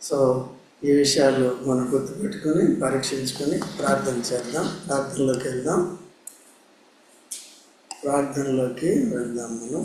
సో ఈ విషయాలు మనం గుర్తుపెట్టుకొని పరీక్షించుకొని ప్రార్థన చేద్దాం. ప్రార్థనలోకి వెళ్దాం మనం.